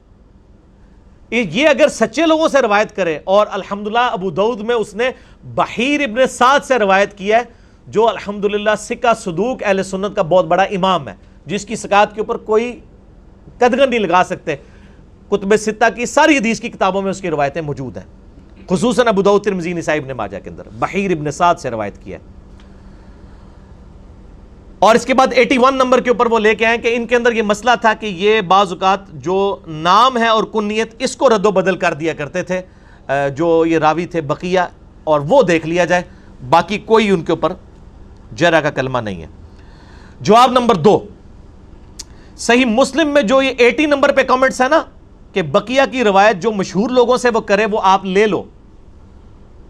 یہ اگر سچے لوگوں سے روایت کرے. اور الحمدللہ ابو داؤد میں اس نے بحیر ابن سعد سے روایت کی ہے، جو الحمدللہ ثقہ صدوق اہل سنت کا بہت بڑا امام ہے، جس کی ثقات کے اوپر کوئی قدغن نہیں لگا سکتے. کتب ستہ کی ساری حدیث کی کتابوں میں اس کی روایتیں موجود ہیں، خصوصاً ابو داؤد، ترمذی، نسائی، ابن ماجہ کے اندر بحیر ابن سعد سے روایت کی ہے. اور اس کے بعد 81 نمبر کے اوپر وہ لے کے آئیں کہ ان کے اندر یہ مسئلہ تھا کہ یہ بعض اوقات جو نام ہے اور کنیت اس کو رد و بدل کر دیا کرتے تھے جو یہ راوی تھے بقیہ، اور وہ دیکھ لیا جائے، باقی کوئی ان کے اوپر جرح کا کلمہ نہیں ہے. جواب نمبر 2، صحیح مسلم میں جو یہ 80 نمبر پہ کامنٹس ہے نا کہ بقیہ کی روایت جو مشہور لوگوں سے وہ کرے وہ آپ لے لو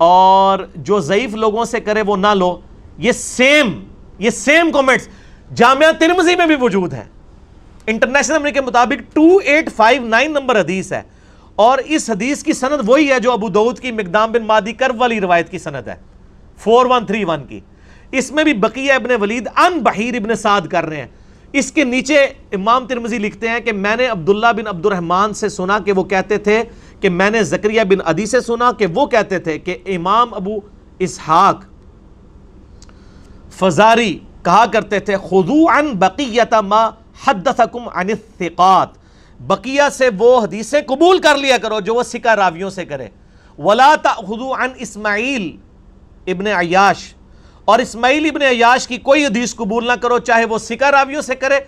اور جو ضعیف لوگوں سے کرے وہ نہ لو، یہ سیم کامنٹس جامعہ ترمذی میں بھی موجود ہیں۔ انٹرنیشنل نمبر کے مطابق 2859 نمبر حدیث ہے، اور اس حدیث کی سند وہی ہے جو ابو داؤد کی مقدام بن معدی کرب والی روایت کی سند ہے 4131 کی۔ اس میں بھی بقیہ ابن ولید عن بحیر ابن سعد کر رہے ہیں۔ اس کے نیچے امام ترمذی لکھتے ہیں کہ میں نے عبداللہ بن عبد الرحمن سے سنا کہ وہ کہتے تھے کہ میں نے زکریا بن عدی سے سنا کہ وہ کہتے تھے کہ امام ابو اسحاق فزاری کہا کرتے تھے خذوا عن بقیۃ ما حدثکم عن الثقات، بقیہ سے وہ حدیثیں قبول کر لیا کرو جو وہ ثقہ راویوں سے کرے، ولا تأخذوا عن اسماعیل ابن عیاش، اور اسماعیل ابن عیاش کی کوئی حدیث قبول نہ کرو چاہے وہ ثقہ راویوں سے کرے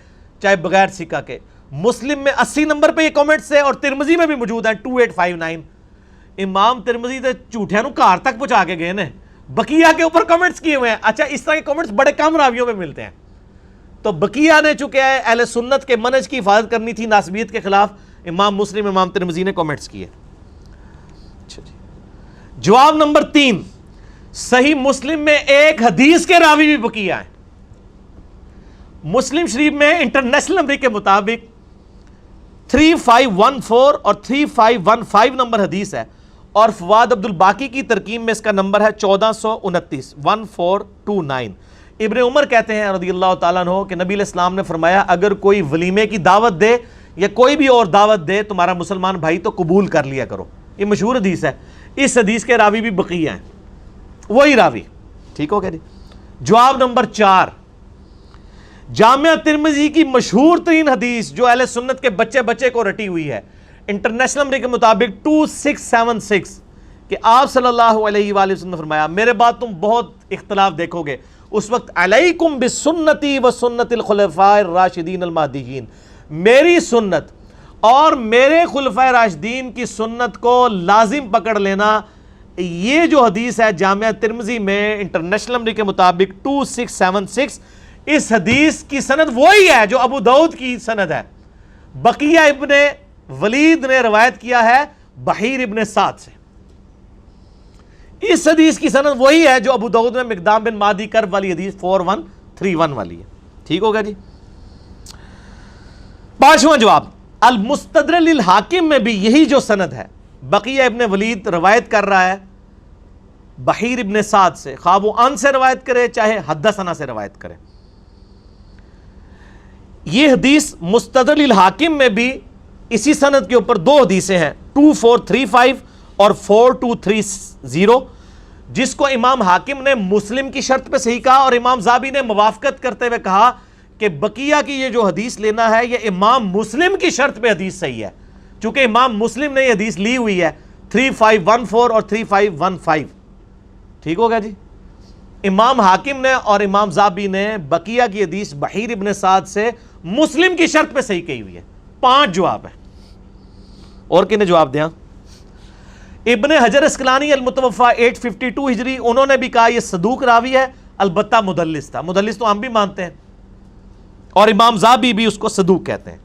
چاہے بغیر ثقہ کے۔ مسلم میں 80 نمبر پہ یہ کامنٹس ہے اور ترمذی میں بھی موجود ہیں 2859۔ امام ترمذی تو جھوٹیاں نو کار تک پہنچا کے گئے نے، بقیہ کے اوپر کامنٹس کیے ہوئے ہیں۔ اچھا اس طرح کے کامنٹس بڑے کم راویوں میں ملتے ہیں، تو بقیہ نے چونکہ اہل سنت کے منہج کی حفاظت کرنی تھی ناسبیت کے خلاف، امام مسلم امام ترمذی نے کامنٹس کیے۔ اچھا جی، جواب نمبر 3، صحیح مسلم میں ایک حدیث کے راوی بھی بقیہ ہیں۔ مسلم شریف میں انٹرنیشنل نمبر کے مطابق 3514 اور 3515 نمبر حدیث ہے، اور فواد عبد الباقی کی ترکیب میں اس کا نمبر ہے 1429 1429۔ ابن عمر کہتے ہیں رضی اللہ تعالیٰ عنہ کہ نبی علیہ السلام نے فرمایا اگر کوئی ولیمے کی دعوت دے یا کوئی بھی اور دعوت دے تمہارا مسلمان بھائی تو قبول کر لیا کرو۔ یہ مشہور حدیث ہے، اس حدیث کے راوی بھی بقیہ ہیں، وہی راوی۔ ٹھیک ہو گیا جی۔ جواب نمبر 4، جامعہ ترمذی کی مشہور ترین حدیث جو اہل سنت کے بچے بچے کو رٹی ہوئی ہے، انٹرنیشنل نمبر کے مطابق 2676، کہ آپ صلی اللہ علیہ وآلہ وسلم نے فرمایا میرے بعد تم بہت اختلاف دیکھو گے، اس وقت علیکم بسنتی و سنت الخلفاء الراشدین المہدیین، میری سنت اور میرے خلفاء راشدین کی سنت کو لازم پکڑ لینا۔ یہ جو حدیث ہے جامعہ ترمذی میں انٹرنیشنل نمبر کے مطابق 2676، اس حدیث کی سند وہی ہے جو ابو داؤد کی سند ہے، بقیہ ابن ولید نے روایت کیا ہے بحیر ابن سعد سے۔ اس حدیث کی سند وہی ہے جو ابو داؤد میں مقدام بن معدی کرب والی حدیث 4131 والی ہے۔ ٹھیک ہوگا جی۔ 5واں جواب، المستدرک للحاکم میں بھی یہی جو سند ہے، بقیہ ابن ولید روایت کر رہا ہے بحیر ابن سعد سے، خواہ وہ ان سے روایت کرے چاہے حدثنا سے روایت کرے۔ یہ حدیث مستدرک للحاکم میں بھی اسی سند کے اوپر 2 حدیثیں ہیں 2435 اور 4230، جس کو امام حاکم نے مسلم کی شرط پہ صحیح کہا اور امام ذابی نے موافقت کرتے ہوئے کہا کہ بقیہ کی یہ جو حدیث لینا ہے یہ امام مسلم کی شرط پہ حدیث صحیح ہے، چونکہ امام مسلم نے یہ حدیث لی ہوئی ہے 3514 اور 3515۔ ٹھیک ہوگا جی۔ امام حاکم نے اور امام ذابی نے بقیہ کی حدیث بحیر ابن سعد سے مسلم کی شرط پہ صحیح کہی ہوئی ہے۔ 5 جواب ہے، اور کنہیں جواب دیا؟ ابن حجر اسقلانی المتوفا 852 ہجری، انہوں نے بھی کہا یہ صدوق راوی ہے، البتہ مدلس تھا، مدلس تو ہم بھی مانتے ہیں، اور امام ذابی بھی اس کو صدوق کہتے ہیں۔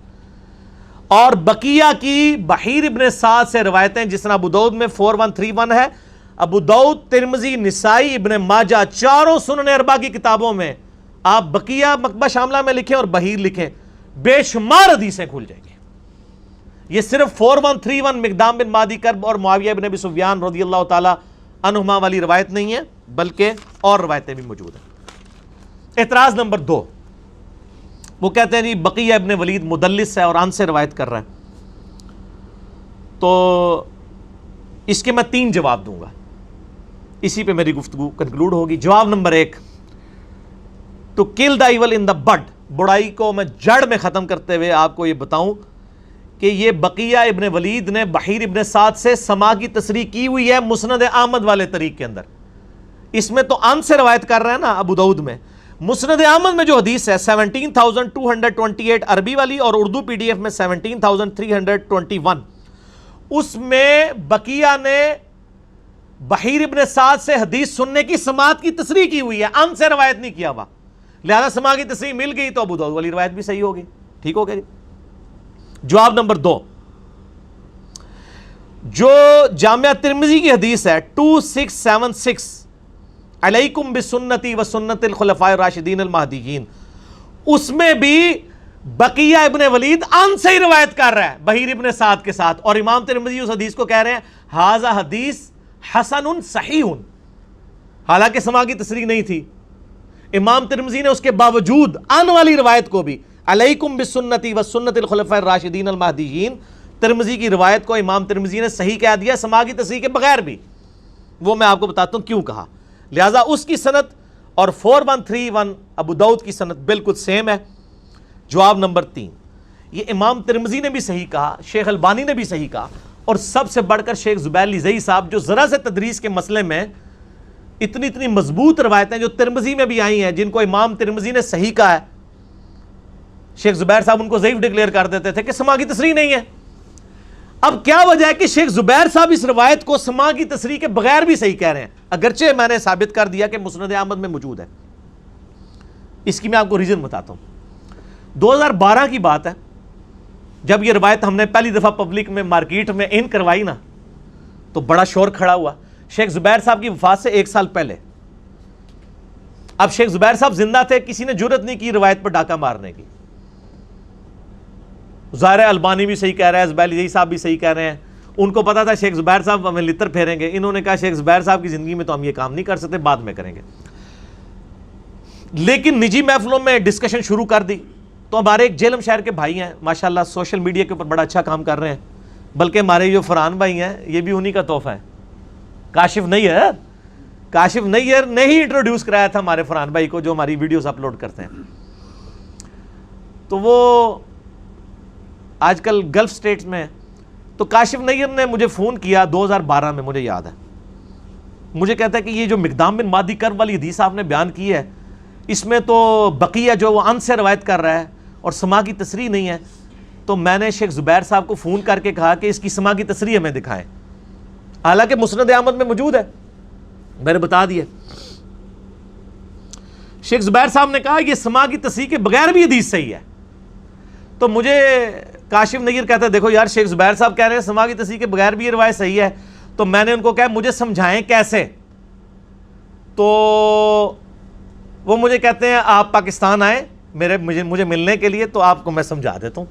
اور بقیہ کی بحیر ابن سعد سے روایتیں جس طرح ابو داؤد میں 4131 ہے، ابو داؤد، ترمذی، نسائی، ابن ماجہ، چاروں سنن اربعہ کی کتابوں میں آپ بقیہ مکتبہ شاملہ میں لکھیں اور بحیر لکھیں، بے شمار حدیثیں کھل جائیں گی۔ یہ صرف 4131 مقدام بن معدی کرب اور معاویہ بن ابی سفیان رضی اللہ تعالی عنہما والی روایت نہیں ہے، بلکہ اور روایتیں بھی موجود ہیں۔ اعتراض نمبر 2، وہ کہتے ہیں جی بقیہ ابن ولید مدلس ہے اور ان سے روایت کر رہا ہے، تو اس کے میں 3 جواب دوں گا، اسی پہ میری گفتگو کنکلوڈ ہوگی۔ جواب number 1، to kill the evil ان دا بڈ، برائی کو میں جڑ میں ختم کرتے ہوئے آپ کو یہ بتاؤں کہ یہ بقیہ ابن ولید نے بحیر ابن سعد سے سما کی تصریح کی ہوئی ہے مسند احمد والے طریق کے اندر، اس میں تو ان سے روایت کر رہا ہے نا ابو داؤد میں۔ مسند احمد میں جو حدیث ہے 17228 عربی والی اور اردو PDF میں 17321، اس میں بقیہ نے بحیر ابن سعد سے حدیث سننے کی سماعت کی تصریح کی ہوئی ہے، ان سے روایت نہیں کیا ہوا، لہذا سماع کی تصریح مل گئی تو ابو داؤد والی روایت بھی صحیح ہوگی۔ ٹھیک ہو گیا جی. جواب نمبر 2, جو جامعہ ترمذی کی حدیث ہے 2676 علیکم بسنتی و سنت الخلفاء الراشدین المہدیین, اس میں بھی بقیہ ابن ولید ان سے ہی روایت کر رہا ہے بحیر ابن سعد کے ساتھ, اور امام ترمذی اس حدیث کو کہہ رہے ہیں ھذا حدیث حسن صحیح, حالانکہ سماع کی تصریح نہیں تھی. امام ترمذی نے اس کے باوجود ان والی روایت کو بھی علیکم بسنتی و سنت الخلفاء الراشدین المہدیین, ترمذی کی روایت کو امام ترمذی نے صحیح کہہ دیا سماع کی تصریح کے بغیر بھی. وہ میں آپ کو بتاتا ہوں کیوں کہا. لہٰذا اس کی سند اور 4131 ابو داؤد کی سند بالکل سیم ہے. جواب نمبر 3, یہ امام ترمذی نے بھی صحیح کہا, شیخ البانی نے بھی صحیح کہا, اور سب سے بڑھ کر شیخ زبیر لیزئی صاحب جو ذرا سے تدریس کے مسئلے میں اتنی مضبوط روایتیں جو ترمذی میں بھی آئی ہیں جن کو امام ترمذی نے صحیح کہا ہے, شیخ زبیر صاحب ان کو ضعیف ڈکلیئر کر دیتے تھے کہ سماع کی تصریح نہیں ہے. اب کیا وجہ ہے کہ شیخ زبیر صاحب اس روایت کو سماع کی تصریح کے بغیر بھی صحیح کہہ رہے ہیں, اگرچہ میں نے ثابت کر دیا کہ مسند احمد میں موجود ہے. اس کی میں آپ کو ریزن بتاتا ہوں. 2012 کی بات ہے, جب یہ روایت ہم نے پہلی دفعہ پبلک میں مارکیٹ میں ان کروائی نا, تو بڑا شور کھڑا ہوا شیخ زبیر صاحب کی وفات سے 1 سال پہلے. اب شیخ زبیر صاحب زندہ تھے, کسی نے جرت نہیں کی روایت پر ڈاکہ مارنے کی. ظاہر البانی بھی صحیح کہہ رہا ہے, زبیر لیزئی صاحب بھی صحیح کہہ رہے ہیں. ان کو پتا تھا شیخ زبیر صاحب ہمیں لتر پھیریں گے, انہوں نے کہا شیخ زبیر صاحب کی زندگی میں تو ہم یہ کام نہیں کر سکتے, بعد میں کریں گے. لیکن نجی محفلوں میں ڈسکشن شروع کر دی تو ہمارے ایک جیلم شہر کے بھائی ہیں ماشاءاللہ, سوشل میڈیا کے اوپر بڑا اچھا کام کر رہے ہیں, بلکہ ہمارے جو فرحان بھائی ہیں یہ بھی انہی کا تحفہ ہے. کاشف نیئر نے ہی انٹروڈیوس کرایا تھا ہمارے فرحان بھائی کو جو ہماری ویڈیوز اپلوڈ کرتے ہیں. تو وہ آج کل گلف سٹیٹس میں, تو کاشف نیئر نے مجھے فون کیا 2012 میں, مجھے یاد ہے. مجھے کہتا ہے کہ یہ جو مقدام بن مادی کرب والی حدیث آپ نے بیان کی ہے, اس میں تو بقیہ جو وہ ان سے روایت کر رہا ہے اور سماع کی تصریح نہیں ہے. تو میں نے شیخ زبیر صاحب کو فون کر کے کہا کہ اس کی سماع کی تصریح ہمیں دکھائیں, حالانکہ مسند احمد میں موجود ہے. میں نے بتا دیا. شیخ زبیر صاحب نے کہا یہ سماع کی تصریح کے بغیر بھی حدیث صحیح ہے. تو مجھے کاشف نیئر کہتا ہے دیکھو یار شیخ زبیر صاحب کہہ رہے ہیں سماع کی تصریح کے بغیر بھی یہ روایت صحیح ہے. تو میں نے ان کو کہا مجھے سمجھائیں کیسے. تو وہ مجھے کہتے ہیں آپ پاکستان آئیں مجھے ملنے کے لیے, تو آپ کو میں سمجھا دیتا ہوں.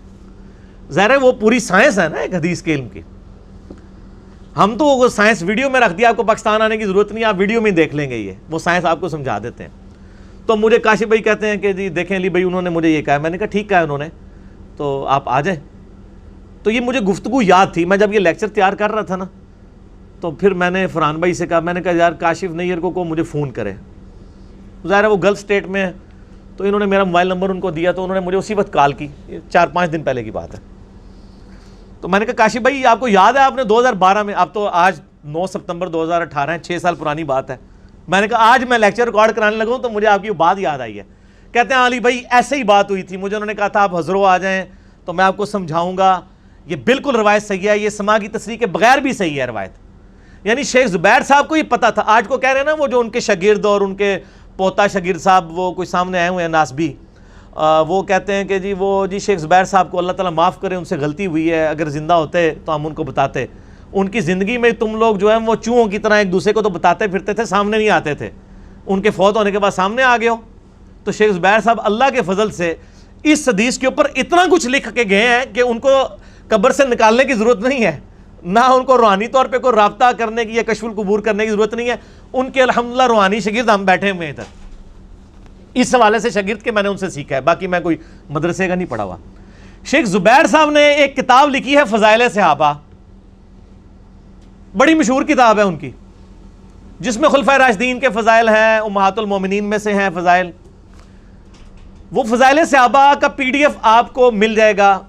ظاہر ہے وہ پوری سائنس ہے نا ایک حدیث کے علم کی. ہم تو وہ سائنس ویڈیو میں رکھ دیا, آپ کو پاکستان آنے کی ضرورت نہیں, آپ ویڈیو میں دیکھ لیں گے, یہ وہ سائنس آپ کو سمجھا دیتے ہیں. تو مجھے کاشف بھائی کہتے ہیں کہ جی دیکھیں علی بھائی انہوں نے مجھے یہ کہا. میں نے کہا ٹھیک کہا انہوں نے, تو آپ آ جائیں. تو یہ مجھے گفتگو یاد تھی, میں جب یہ لیکچر تیار کر رہا تھا نا, تو پھر میں نے فرحان بھائی سے کہا, میں نے کہا یار کاشف نیئر کو مجھے فون کرے. ظاہر ہے وہ گلف اسٹیٹ میں ہے, تو انہوں نے میرا موبائل نمبر ان کو دیا, تو انہوں نے مجھے اسی وقت کال کی, 4-5 دن پہلے کی بات ہے. تو میں نے کہا کاشف بھائی آپ کو یاد ہے آپ نے 2012 میں, اب تو آج 9 ستمبر 2018 ہے, 6 سال پرانی بات ہے. میں نے کہا آج میں لیکچر ریکارڈ کرانے لگا ہوں تو مجھے آپ کی بات یاد آئی ہے. کہتے ہیں علی بھائی ایسے ہی بات ہوئی تھی, مجھے انہوں نے کہا تھا آپ حضرو آ جائیں تو میں آپ کو سمجھاؤں گا, یہ بالکل روایت صحیح ہے, یہ سماع کی تصریح کے بغیر بھی صحیح ہے روایت. یعنی شیخ زبیر صاحب کو یہ پتا تھا. آج کو کہہ رہے ہیں نا وہ جو ان کے شاگرد اور ان کے پوتا شاگرد صاحب وہ کوئی سامنے آئے ہوئے ہیں ناسبی, وہ کہتے ہیں کہ جی وہ جی شیخ زبیر صاحب کو اللہ تعالیٰ معاف کرے, ان سے غلطی ہوئی ہے, اگر زندہ ہوتے تو ہم ان کو بتاتے. ان کی زندگی میں تم لوگ جو ہیں وہ چوہوں کی طرح ایک دوسرے کو تو بتاتے پھرتے تھے, سامنے نہیں آتے تھے. ان کے فوت ہونے کے بعد سامنے آ گئے ہو. تو شیخ زبیر صاحب اللہ کے فضل سے اس حدیث کے اوپر اتنا کچھ لکھ کے گئے ہیں کہ ان کو قبر سے نکالنے کی ضرورت نہیں ہے, نہ ان کو روحانی طور پہ کوئی رابطہ کرنے کی یا کشف القبور کرنے کی ضرورت نہیں ہے. ان کے الحمدللہ روحانی شاگرد ہم بیٹھے ہوئے ہیں ادھر. اس حوالے سے شاگرد کے میں نے ان سے سیکھا ہے, باقی میں کوئی مدرسے کا نہیں پڑھا ہوا. شیخ زبیر صاحب نے ایک کتاب لکھی ہے فضائل صحابہ, بڑی مشہور کتاب ہے ان کی, جس میں خلفائے راشدین کے فضائل ہیں, امہات المومنین میں سے ہیں فضائل. وہ فضائل صحابہ کا PDF آپ کو مل جائے گا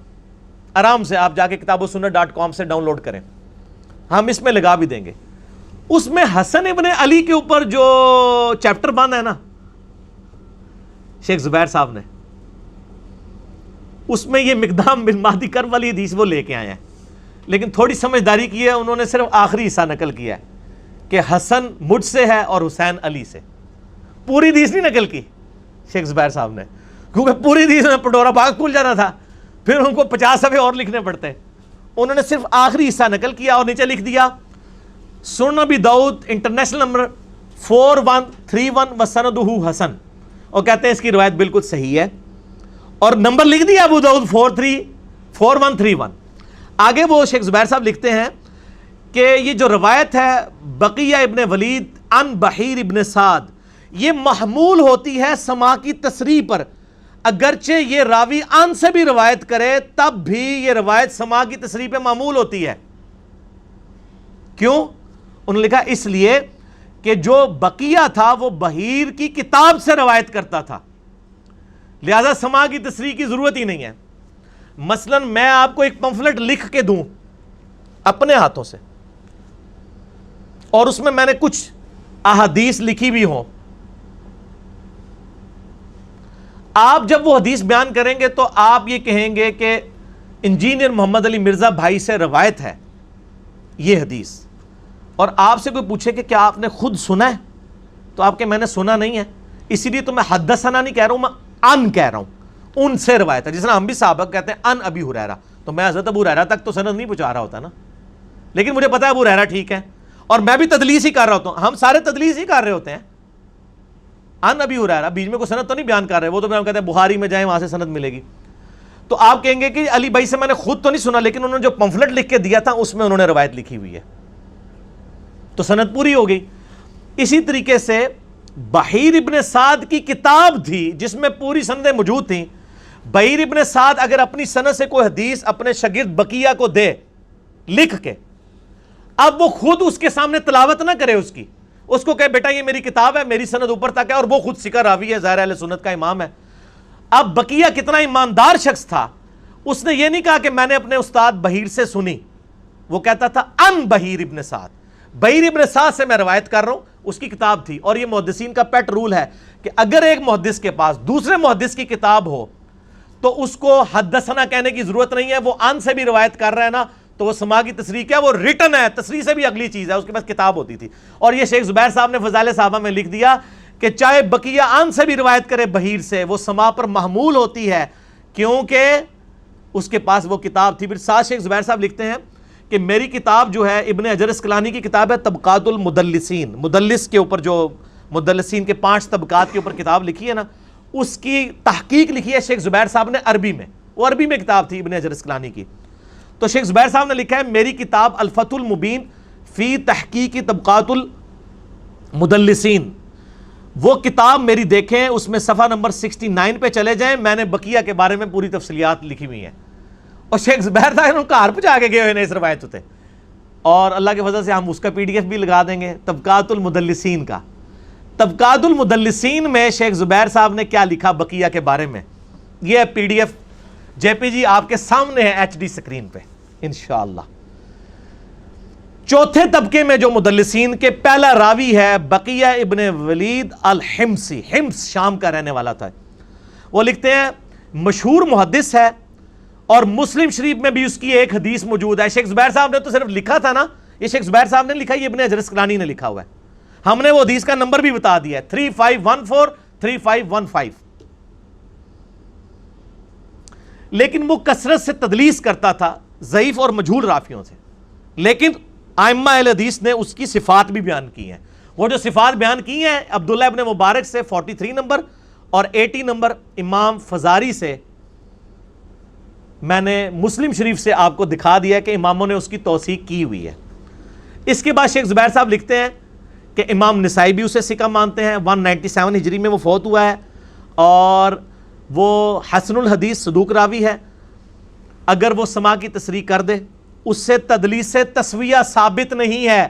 آرام سے, آپ جا کے kitabussunnah.com سے ڈاؤن لوڈ کریں, ہم اس میں لگا بھی دیں گے. اس میں حسن ابن علی کے اوپر جو چیپٹر باندھا ہے نا شیخ زبیر صاحب نے, اس میں یہ مقدام بن مہدی کرب والی حدیث وہ لے کے آئے ہیں. لیکن تھوڑی سمجھداری کی ہے انہوں نے, صرف آخری حصہ نقل کیا ہے کہ حسن مجھ سے ہے اور حسین علی سے. پوری حدیث نہیں نقل کی شیخ زبیر صاحب نے, کیونکہ پوری حدیث میں پٹورا باغ کھل جانا تھا. پھر ان کو 50 صفحے اور لکھنے پڑتے ہیں. انہوں نے صرف آخری حصہ نقل کیا اور نیچے لکھ دیا سنن ابی داؤد انٹرنیشنل نمبر 4131 وسندہ حسن, اور کہتے ہیں اس کی روایت بالکل صحیح ہے, اور نمبر لکھ دیا ابو داؤد 4131. آگے وہ شیخ زبیر صاحب لکھتے ہیں کہ یہ جو روایت ہے بقیہ ابن ولید عن بحیر ابن سعد, یہ محمول ہوتی ہے سماع کی تصریح پر, اگرچہ یہ راوی ان سے بھی روایت کرے تب بھی یہ روایت سماع کی تصریح پہ معمول ہوتی ہے. کیوں؟ انہوں نے لکھا اس لیے کہ جو بقیہ تھا وہ بحیر کی کتاب سے روایت کرتا تھا, لہذا سماع کی تصریح کی ضرورت ہی نہیں ہے. مثلا میں آپ کو ایک پمفلٹ لکھ کے دوں اپنے ہاتھوں سے, اور اس میں نے کچھ احادیث لکھی بھی ہوں, آپ جب وہ حدیث بیان کریں گے تو آپ یہ کہیں گے کہ انجینئر محمد علی مرزا بھائی سے روایت ہے یہ حدیث, اور آپ سے کوئی پوچھے کہ کیا آپ نے خود سنا ہے, تو آپ کہ میں نے سنا نہیں ہے, اسی لیے تو میں حدثنا نہیں کہہ رہا ہوں, میں ان کہہ رہا ہوں, ان سے روایت ہے. جس طرح ہم بھی صحابہ کہتے ہیں ان ابی ہریرہ, تو میں حضرت ابو ہریرہ تک تو سند نہیں پہنچا رہا ہوتا نا, لیکن مجھے پتا ہے ابو ہریرہ ٹھیک ہے, اور میں بھی تدلیس ہی کر رہا ہوتا ہوں, ہم سارے تدلیس ہی کر رہے ہوتے ہیں. ان ابی ہریرہ بیچ میں کوئی سند تو نہیں بیان کر رہے, وہ تو میں کہتے ہیں بخاری میں جائیں وہاں سے سند ملے گی. تو آپ کہیں گے کہ علی بھائی سے میں نے خود تو نہیں سنا, لیکن انہوں نے جو پمفلٹ لکھ کے دیا تھا اس میں انہوں نے روایت لکھی ہوئی ہے, تو سند پوری ہو گئی. اسی طریقے سے بحیر ابن سعد کی کتاب تھی جس میں پوری سندیں موجود تھیں. بحیر ابن سعد اگر اپنی سند سے کوئی حدیث اپنے شاگرد بقیہ کو دے لکھ کے, اب وہ خود اس کے سامنے تلاوت نہ کرے اس کو کہے بیٹا یہ میری کتاب ہے, میری سند اوپر تک ہے, اور وہ خود ثقہ راوی ہے, ظاہر اہل سنت کا امام ہے. اب بقیہ کتنا ایماندار شخص تھا, اس نے یہ نہیں کہا کہ میں نے اپنے استاد بحیر سے سنی, وہ کہتا تھا ان بحیر ابن سعد, بحیر ابن سعد سے میں روایت کر رہا ہوں, اس کی کتاب تھی. اور یہ محدثین کا پیٹ رول ہے کہ اگر ایک محدث کے پاس دوسرے محدث کی کتاب ہو تو اس کو حدثنا کہنے کی ضرورت نہیں ہے, وہ ان سے بھی روایت کر رہا ہے نا, تو وہ سماع کی تصریح کیا, وہ ریٹن ہے, تصریح سے بھی اگلی چیز ہے, اس کے پاس کتاب ہوتی تھی. اور یہ شیخ زبیر صاحب نے فضائل صحابہ میں لکھ دیا کہ چاہے بقیہ ان سے بھی روایت کرے بحیر سے, وہ سماع پر محمول ہوتی ہے کیونکہ اس کے پاس وہ کتاب تھی. پھر ساتھ شیخ زبیر صاحب لکھتے ہیں کہ میری کتاب جو ہے ابن حجر اسقلانی کی کتاب ہے طبقات المدلسین, مدلس کے اوپر جو مدلسین کے 5 طبقات کے اوپر کتاب لکھی ہے نا, اس کی تحقیق لکھی ہے شیخ زبیر صاحب نے عربی میں, وہ عربی میں کتاب تھی ابن حجر اسقلانی کی. تو شیخ زبیر صاحب نے لکھا ہے میری کتاب الفتح المبین فی تحقیق طبقات المدلسین, وہ کتاب میری دیکھیں, اس میں صفحہ نمبر 69 پہ چلے جائیں, میں نے بقیہ کے بارے میں پوری تفصیلات لکھی ہوئی ہیں. اور شیخ زبیر صاحب نے کہار پہ جا کے گئے ہوئے اس روایت ہوتے, اور اللہ کے فضل سے ہم اس کا PDF بھی لگا دیں گے طبقات المدلسین کا. طبقات المدلسین میں شیخ زبیر صاحب نے کیا لکھا بقیہ کے بارے میں, یہ PDF JPG آپ کے سامنے ہے HD سکرین پہ انشاءاللہ. چوتھے طبقے میں جو مدلسین کے پہلا راوی ہے بقیہ ابن ولید الحمصی, حمص شام کا رہنے والا تھا. وہ لکھتے ہیں مشہور محدث ہے, اور مسلم شریف میں بھی اس کی ایک حدیث موجود ہے. شیخ زبیر صاحب نے تو صرف لکھا تھا نا, یہ شیخ زبیر صاحب نے لکھا, یہ ابن حجر اسقلانی نے لکھا ہوا ہے. ہم نے وہ حدیث کا نمبر بھی بتا دیا ہے 3514 3515. لیکن وہ کثرت سے تدلیس کرتا تھا ضعیف اور مجہول راویوں سے, لیکن ائمہ اہل حدیث نے اس کی صفات بھی بیان کی ہیں. وہ جو صفات بیان کی ہیں عبداللہ ابن مبارک سے 43 نمبر اور 80 نمبر امام فزاری سے, میں نے مسلم شریف سے آپ کو دکھا دیا کہ اماموں نے اس کی توثیق کی ہوئی ہے. اس کے بعد شیخ زبیر صاحب لکھتے ہیں کہ امام نسائی بھی اسے ثقہ مانتے ہیں, 197 ہجری میں وہ فوت ہوا ہے, اور وہ حسن الحدیث صدوق راوی ہے. اگر وہ سماع کی تصریح کر دے اس سے تدلیس سے تسویہ ثابت نہیں ہے,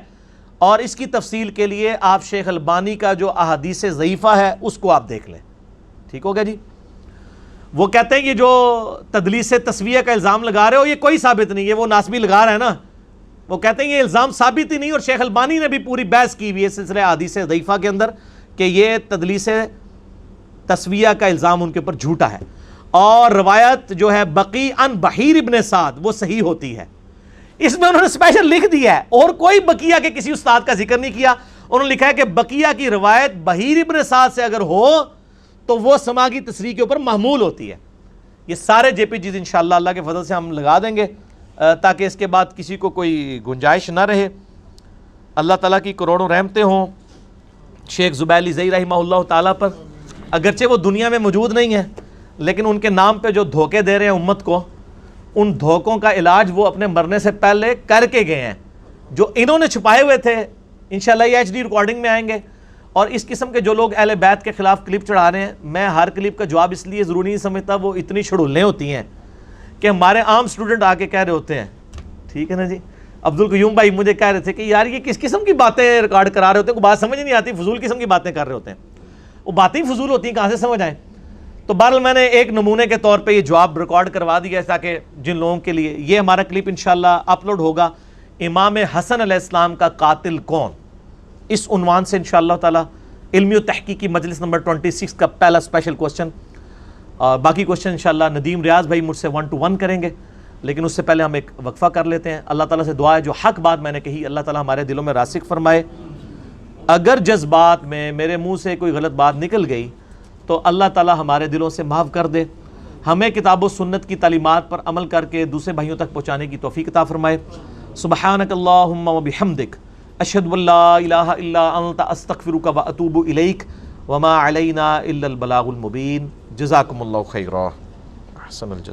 اور اس کی تفصیل کے لیے آپ شیخ البانی کا جو احادیث ضعیفہ ہے اس کو آپ دیکھ لیں. ٹھیک ہو گیا جی. وہ کہتے ہیں یہ جو تدلیس سے تسویہ کا الزام لگا رہے ہو یہ کوئی ثابت نہیں ہے, وہ ناسبی لگا رہا ہے نا. وہ کہتے ہیں یہ الزام ثابت ہی نہیں, اور شیخ البانی نے بھی پوری بحث کی ہوئی ہے سلسلہ احادیث ضعیفہ کے اندر کہ یہ تدلیس تسویہ کا الزام ان کے اوپر جھوٹا ہے, اور روایت جو ہے بقی عن بحیر ابن سعد وہ صحیح ہوتی ہے. اس میں انہوں نے اسپیشل لکھ دیا ہے, اور کوئی بقیہ کے کسی استاد کا ذکر نہیں کیا. انہوں نے لکھا ہے کہ بقیہ کی روایت بحیر ابن سعد سے اگر ہو تو وہ سماع کی تصریح کے اوپر محمول ہوتی ہے. یہ سارے جے پی جیز انشاءاللہ اللہ کے فضل سے ہم لگا دیں گے تاکہ اس کے بعد کسی کو کوئی گنجائش نہ رہے. اللہ تعالیٰ کی کروڑوں رحمتیں ہوں شیخ زبیر علی زئی رحمہ اللہ تعالیٰ پر. اگرچہ وہ دنیا میں موجود نہیں ہیں لیکن ان کے نام پہ جو دھوکے دے رہے ہیں امت کو, ان دھوکوں کا علاج وہ اپنے مرنے سے پہلے کر کے گئے ہیں. جو انہوں نے چھپائے ہوئے تھے انشاءاللہ یہ ایچ ڈی ریکارڈنگ میں آئیں گے. اور اس قسم کے جو لوگ اہل بیت کے خلاف کلپ چڑھا رہے ہیں, میں ہر کلپ کا جواب اس لیے ضروری نہیں سمجھتا, وہ اتنی چھڑولیں ہوتی ہیں کہ ہمارے عام سٹوڈنٹ آ کے کہہ رہے ہوتے ہیں, ٹھیک ہے نا جی, عبدالقیوم بھائی مجھے کہہ رہے تھے کہ یار یہ کس قسم کی باتیں ریکارڈ کرا رہے ہوتے ہیں, کوئی بات سمجھ نہیں آتی, فضول قسم کی باتیں کر رہے ہوتے ہیں. وہ باتیں ہی فضول ہوتی ہیں, کہاں سے سمجھ آئیں. تو بہرحال میں نے ایک نمونے کے طور پہ یہ جواب ریکارڈ کروا دیا ہے تاکہ جن لوگوں کے لیے یہ ہمارا کلپ انشاءاللہ اپلوڈ ہوگا, امام حسن علیہ السلام کا قاتل کون, اس عنوان سے انشاءاللہ تعالی علمی و تحقیقی مجلس نمبر 26 کا پہلا اسپیشل کوسچن. اور باقی کوسچن انشاءاللہ ندیم ریاض بھائی مجھ سے 1 to 1 کریں گے, لیکن اس سے پہلے ہم ایک وقفہ کر لیتے ہیں. اللہ تعالیٰ سے دعا ہے جو حق بات میں نے کہی اللہ تعالیٰ ہمارے دلوں میں راسخ فرمائے. اگر جذبات میں میرے منہ سے کوئی غلط بات نکل گئی تو اللہ تعالیٰ ہمارے دلوں سے معاف کر دے, ہمیں کتاب و سنت کی تعلیمات پر عمل کر کے دوسرے بھائیوں تک پہنچانے کی توفیق عطا فرمائے. سبحانک اللہم و بحمدک اشہد ان لا الہ الا انت استغفرک و اتوب الیک وما علینا الا البلاغ المبین. جزاکم اللہ خیرا, احسن الجزا.